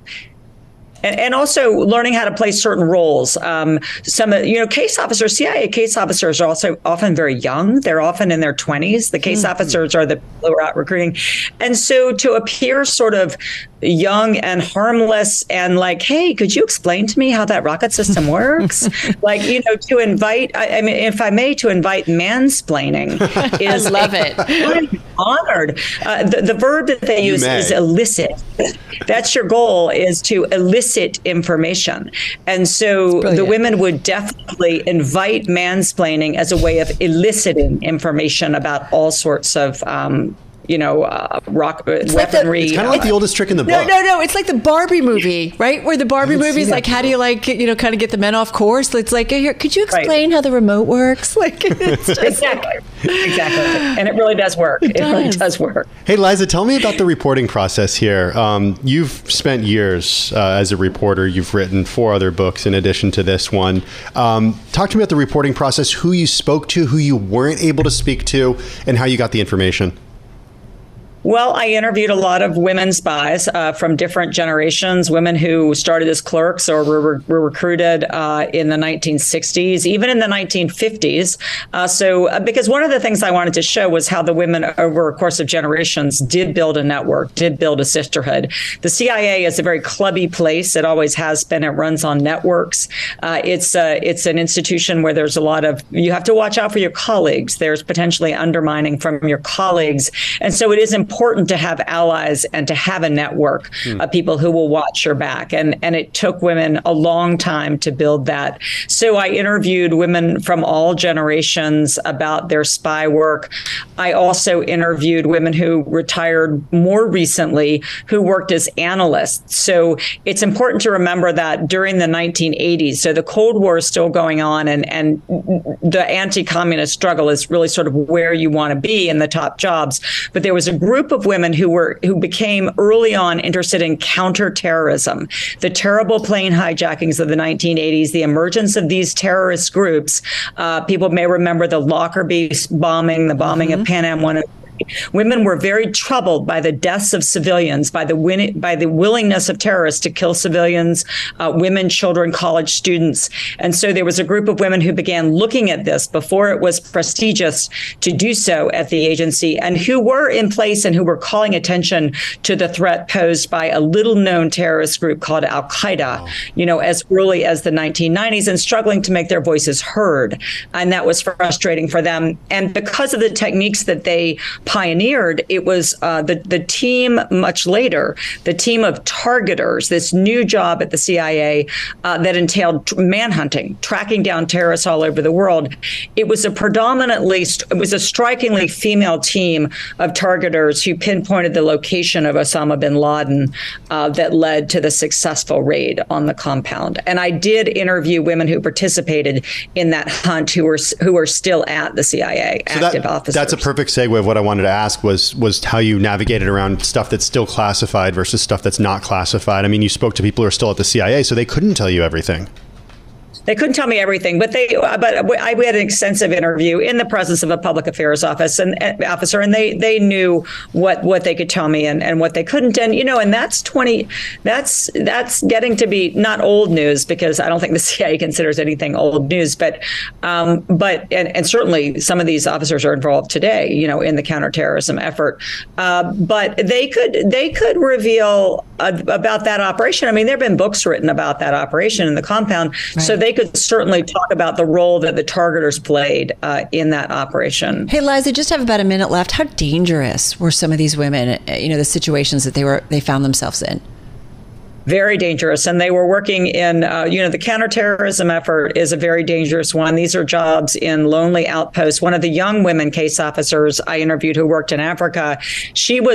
And also learning how to play certain roles. Case officers, CIA case officers are also often very young. They're often in their 20s. The case officers are the people who are out recruiting. And so to appear sort of young and harmless and like, hey, could you explain to me how that rocket system works? To invite, if I may, to invite mansplaining is— I love it. I'm honored. The verb that they use is elicit. That's your goal, is to elicit information. And so the women would definitely invite mansplaining as a way of eliciting information about all sorts of weaponry. It's kind of like the oldest trick in the book. No. It's like the Barbie movie, right? Where the Barbie movie is like, how do you kind of get the men off course? It's like, here, could you explain how the remote works? It's just exactly. And it really does work. It really does work. Hey, Liza, tell me about the reporting process here. You've spent years as a reporter. You've written 4 other books in addition to this one. Talk to me about the reporting process, who you spoke to, who you weren't able to speak to, and how you got the information. Well, I interviewed a lot of women spies from different generations, women who started as clerks or were recruited in the 1960s, even in the 1950s. Because one of the things I wanted to show was how the women over a course of generations did build a network, did build a sisterhood. The CIA is a very clubby place. It always has been. It runs on networks. It's an institution where there's a lot of, you have to watch out for your colleagues. There's potentially undermining from your colleagues. And so it is important to have allies and to have a network of people who will watch your back. And it took women a long time to build that. So I interviewed women from all generations about their spy work. I also interviewed women who retired more recently who worked as analysts. So it's important to remember that during the 1980s, so the Cold War is still going on, and the anti-communist struggle is really sort of where you want to be in the top jobs. But there was a group of women who became early on interested in counterterrorism, the terrible plane hijackings of the 1980s, the emergence of these terrorist groups. People may remember the Lockerbie bombing, the bombing of Pan Am 103. Women were very troubled by the deaths of civilians, by the willingness of terrorists to kill civilians, women, children, college students. And so there was a group of women who began looking at this before it was prestigious to do so at the agency, and who were in place and who were calling attention to the threat posed by a little-known terrorist group called Al-Qaeda, as early as the 1990s, and struggling to make their voices heard. And that was frustrating for them. And because of the techniques that they pioneered, it was the team much later, the team of targeters, this new job at the CIA that entailed manhunting, tracking down terrorists all over the world. It was a strikingly female team of targeters who pinpointed the location of Osama bin Laden that led to the successful raid on the compound. And I did interview women who participated in that hunt who are still at the CIA, so active officers. That's a perfect segue of what I wanted to ask was how you navigated around stuff that's still classified versus stuff that's not classified. I mean, you spoke to people who are still at the CIA, so they couldn't tell you everything. They couldn't tell me everything, but we had an extensive interview in the presence of a public affairs officer, and they knew what they could tell me and what they couldn't. And and that's getting to be not old news, because I don't think the CIA considers anything old news, but certainly some of these officers are involved today, in the counterterrorism effort. But they could reveal about that operation. I mean, there have been books written about that operation in the compound, right. So they could certainly talk about the role that the targeters played in that operation. Hey, Liza, just have about a minute left. How dangerous were some of these women, the situations that they found themselves in? Very dangerous. And they were working in, the counterterrorism effort is a very dangerous one. These are jobs in lonely outposts. One of the young women case officers I interviewed who worked in Africa,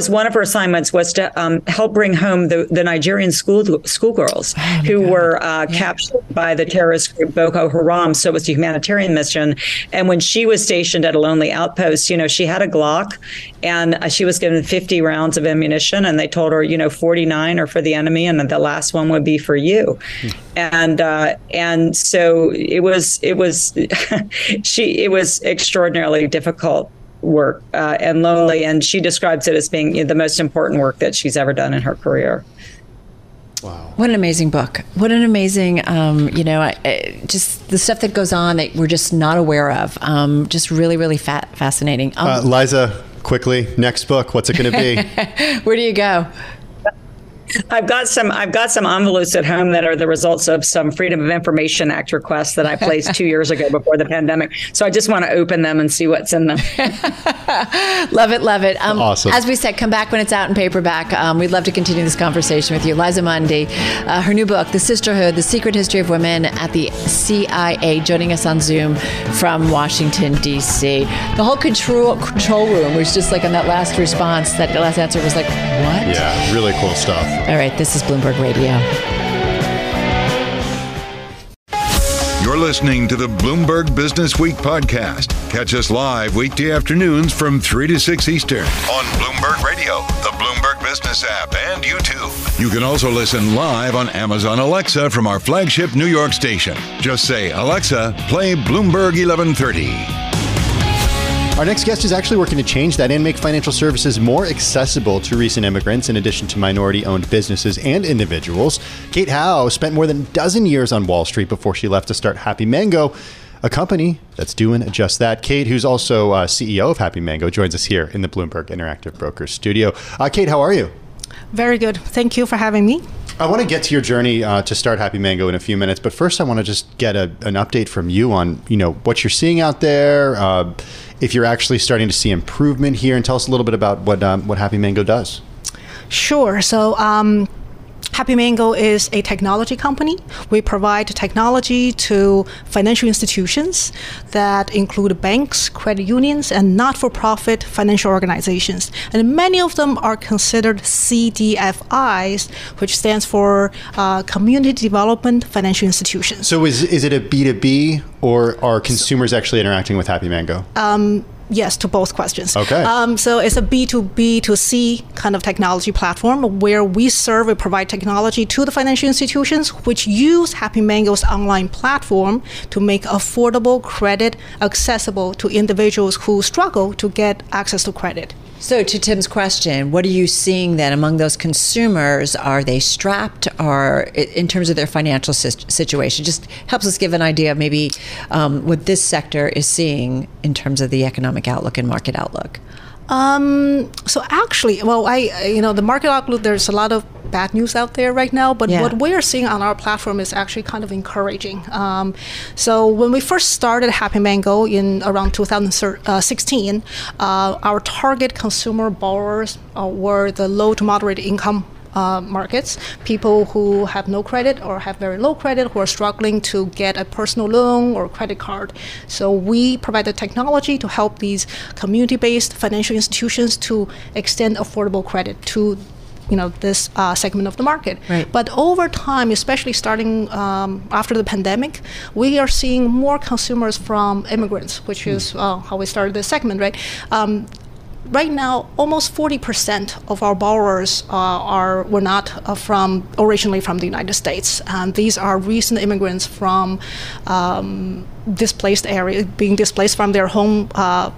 one of her assignments was to help bring home the Nigerian schoolgirls who were captured by the terrorist group Boko Haram. So it was a humanitarian mission. And when she was stationed at a lonely outpost, she had a Glock, and she was given 50 rounds of ammunition, and they told her, 49 are for the enemy, and the last one would be for you. And so it was extraordinarily difficult work and lonely. And she describes it as being the most important work that she's ever done in her career. Wow. What an amazing book. What an amazing, just the stuff that goes on that we're just not aware of. Just really, really fascinating. Liza, quickly, next book, what's it going to be? Where do you go? I've got some envelopes at home that are the results of some Freedom of Information Act requests that I placed 2 years ago before the pandemic. So I just want to open them and see what's in them. Love it, love it. Awesome. As we said, come back when it's out in paperback. We'd love to continue this conversation with you. Liza Mundy, her new book, The Sisterhood, The Secret History of Women at the CIA, joining us on Zoom from Washington, D.C. The whole control room was just like on that last response, that last answer was like, what? Yeah, really cool stuff. All right, this is Bloomberg Radio. You're listening to the Bloomberg Business Week podcast. Catch us live weekday afternoons from 3 to 6 Eastern on Bloomberg Radio, the Bloomberg Business App, and YouTube. You can also listen live on Amazon Alexa from our flagship New York station. Just say, Alexa, play Bloomberg 1130. Our next guest is actually working to change that and make financial services more accessible to recent immigrants, in addition to minority-owned businesses and individuals. Kate Howe spent more than a dozen years on Wall Street before she left to start Happy Mango, a company that's doing just that. Kate, who's also CEO of Happy Mango, joins us here in the Bloomberg Interactive Brokers studio. Kate, how are you? Very good. Thank you for having me. I want to get to your journey to start Happy Mango in a few minutes, but first I want to just get an update from you on, what you're seeing out there, if you're actually starting to see improvement here, and tell us a little bit about what Happy Mango does. Sure. So Happy Mango is a technology company. We provide technology to financial institutions that include banks, credit unions, and not-for-profit financial organizations. And many of them are considered CDFIs, which stands for Community Development Financial Institutions. So is it a B2B, or are consumers actually interacting with Happy Mango? Yes, to both questions. Okay. So it's a B2B2C kind of technology platform where we provide technology to the financial institutions which use Happy Mango's online platform to make affordable credit accessible to individuals who struggle to get access to credit. So to Tim's question, what are you seeing then among those consumers? Are they strapped, or in terms of their financial situation? Just helps us give an idea of maybe what this sector is seeing in terms of the economic outlook and market outlook. So actually, well, the market outlook, there's a lot of bad news out there right now, but what we are seeing on our platform is actually kind of encouraging. So when we first started Happy Mango in around 2016, our target consumer borrowers were the low to moderate income markets, people who have no credit or have very low credit, who are struggling to get a personal loan or credit card. So we provide the technology to help these community-based financial institutions to extend affordable credit to this segment of the market. Right. But over time, especially starting after the pandemic, we are seeing more consumers from immigrants, which is how we started this segment, right? Right now, almost 40% of our borrowers were not originally from the United States. These are recent immigrants from displaced areas, being displaced from their home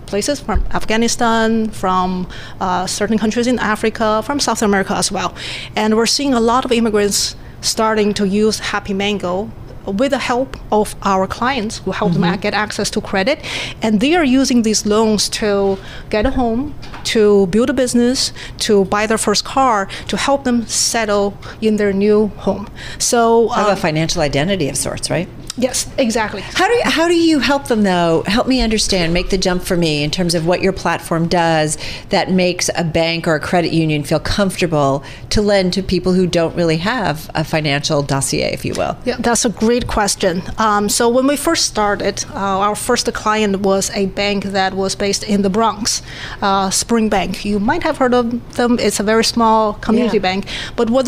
places, from Afghanistan, from certain countries in Africa, from South America as well. And we're seeing a lot of immigrants starting to use Happy Mango with the help of our clients who help them get access to credit. And they are using these loans to get a home, to build a business, to buy their first car, to help them settle in their new home. So have a financial identity of sorts, right? Yes, exactly. How do you help them, though? Help me understand, make the jump for me in terms of what your platform does that makes a bank or a credit union feel comfortable to lend to people who don't really have a financial dossier, if you will. Yeah, that's a great question. So when we first started, our first client was a bank that was based in the Bronx, Spring Bank. You might have heard of them. It's a very small community bank. But what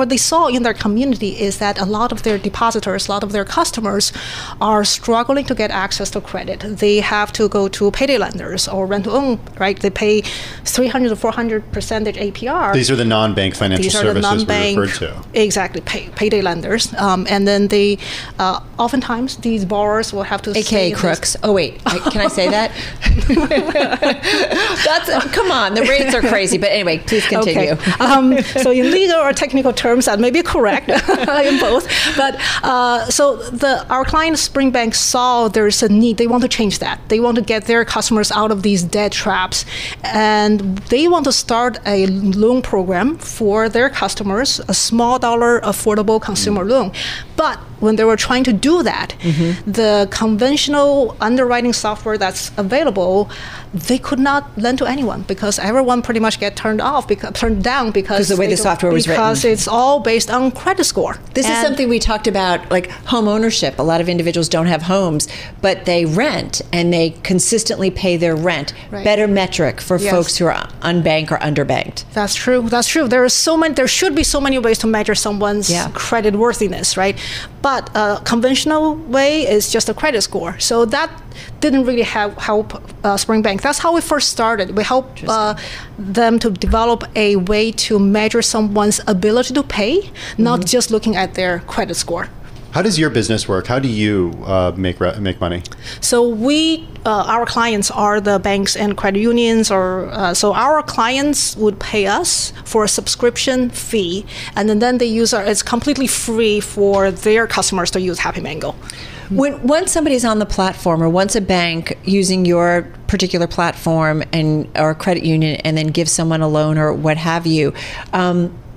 they saw in their community is that a lot of their depositors, a lot of their customers are struggling to get access to credit. They have to go to payday lenders or rent to own, right? They pay 300 to 400% APR. These are the non-bank financial services we referred to. Exactly, payday lenders. And then they, oftentimes, these borrowers will have to AKA crooks. Oh, wait, can I say that? Come on, the rates are crazy. But anyway, please continue. Okay. So in legal or technical terms, that may be correct in both. But so our client Spring Bank saw there's a need. They want to change that. They want to get their customers out of these debt traps. And they want to start a loan program for their customers, a small dollar affordable consumer loan. But when they were trying to do that, the conventional underwriting software that's available, they could not lend to anyone because everyone pretty much get turned down because the way the software was written. Because it's all based on credit score. This is something we talked about, like home ownership. A lot of individuals don't have homes, but they rent and they consistently pay their rent. Right. Better metric for folks who are unbanked or underbanked. That's true. That's true. There should be so many ways to measure someone's credit worthiness, right? But a conventional way is just a credit score. So that didn't really help Spring Bank. That's how we first started. We helped them to develop a way to measure someone's ability to pay, not just looking at their credit score. How does your business work? How do you make money? So our clients are the banks and credit unions, so our clients would pay us for a subscription fee, and then they use it's completely free for their customers to use Happy Mango. Once somebody's on the platform, or once a bank using your particular platform or credit union, and then gives someone a loan or what have you,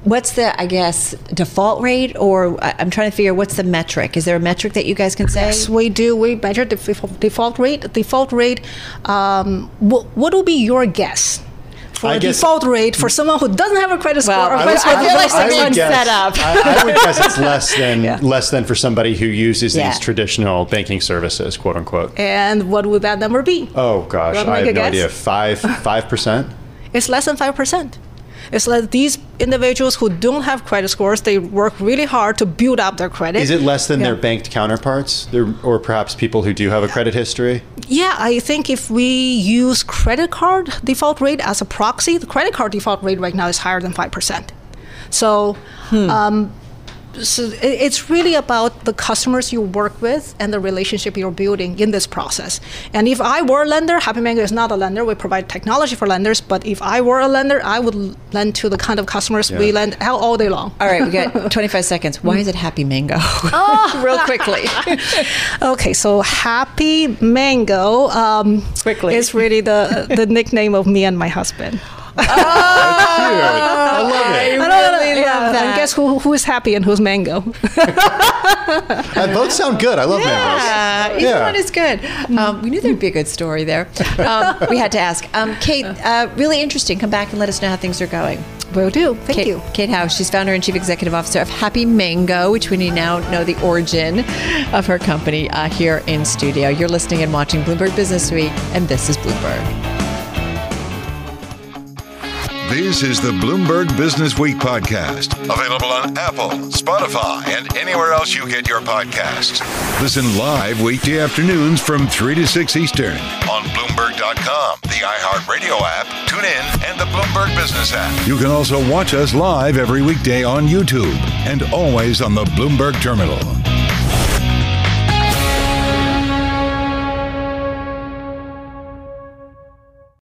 what's the, I guess, default rate? Or I'm trying to figure, what's the metric? Is there a metric that you guys can say? Yes, we do. We measure the default rate. Default rate, what would be your guess? For default rate for someone who doesn't have a credit score. I feel like someone's set up. I would guess it's less than for somebody who uses these traditional banking services, quote unquote. And what would that number be? Oh gosh, I have no idea. 5%? It's less than 5%. It's like these individuals who don't have credit scores, they work really hard to build up their credit. Is it less than their banked counterparts? Or perhaps people who do have a credit history? Yeah, I think if we use credit card default rate as a proxy, the credit card default rate right now is higher than 5%. So So it's really about the customers you work with and the relationship you're building in this process. And if I were a lender, Happy Mango is not a lender. We provide technology for lenders. But if I were a lender, I would lend to the kind of customers we lend out all day long. All right, we got 25 seconds. Why is it Happy Mango? Real quickly. Okay, so Happy Mango is really the nickname of me and my husband. That's cute. I love it. I love that. And guess who is happy and who's mango? Both sound good. I love mangoes. Each one is good. We knew there'd be a good story there. We had to ask. Kate, really interesting. Come back and let us know how things are going. Will do. Thank you. Kate House, she's founder and chief executive officer of Happy Mango, which we now know the origin of her company here in studio. You're listening and watching Bloomberg Businessweek, and this is Bloomberg. This is the Bloomberg Businessweek podcast, available on Apple, Spotify, and anywhere else you get your podcasts. Listen live weekday afternoons from 3 to 6 Eastern on Bloomberg.com, the iHeartRadio app, TuneIn, and the Bloomberg Business App. You can also watch us live every weekday on YouTube and always on the Bloomberg Terminal.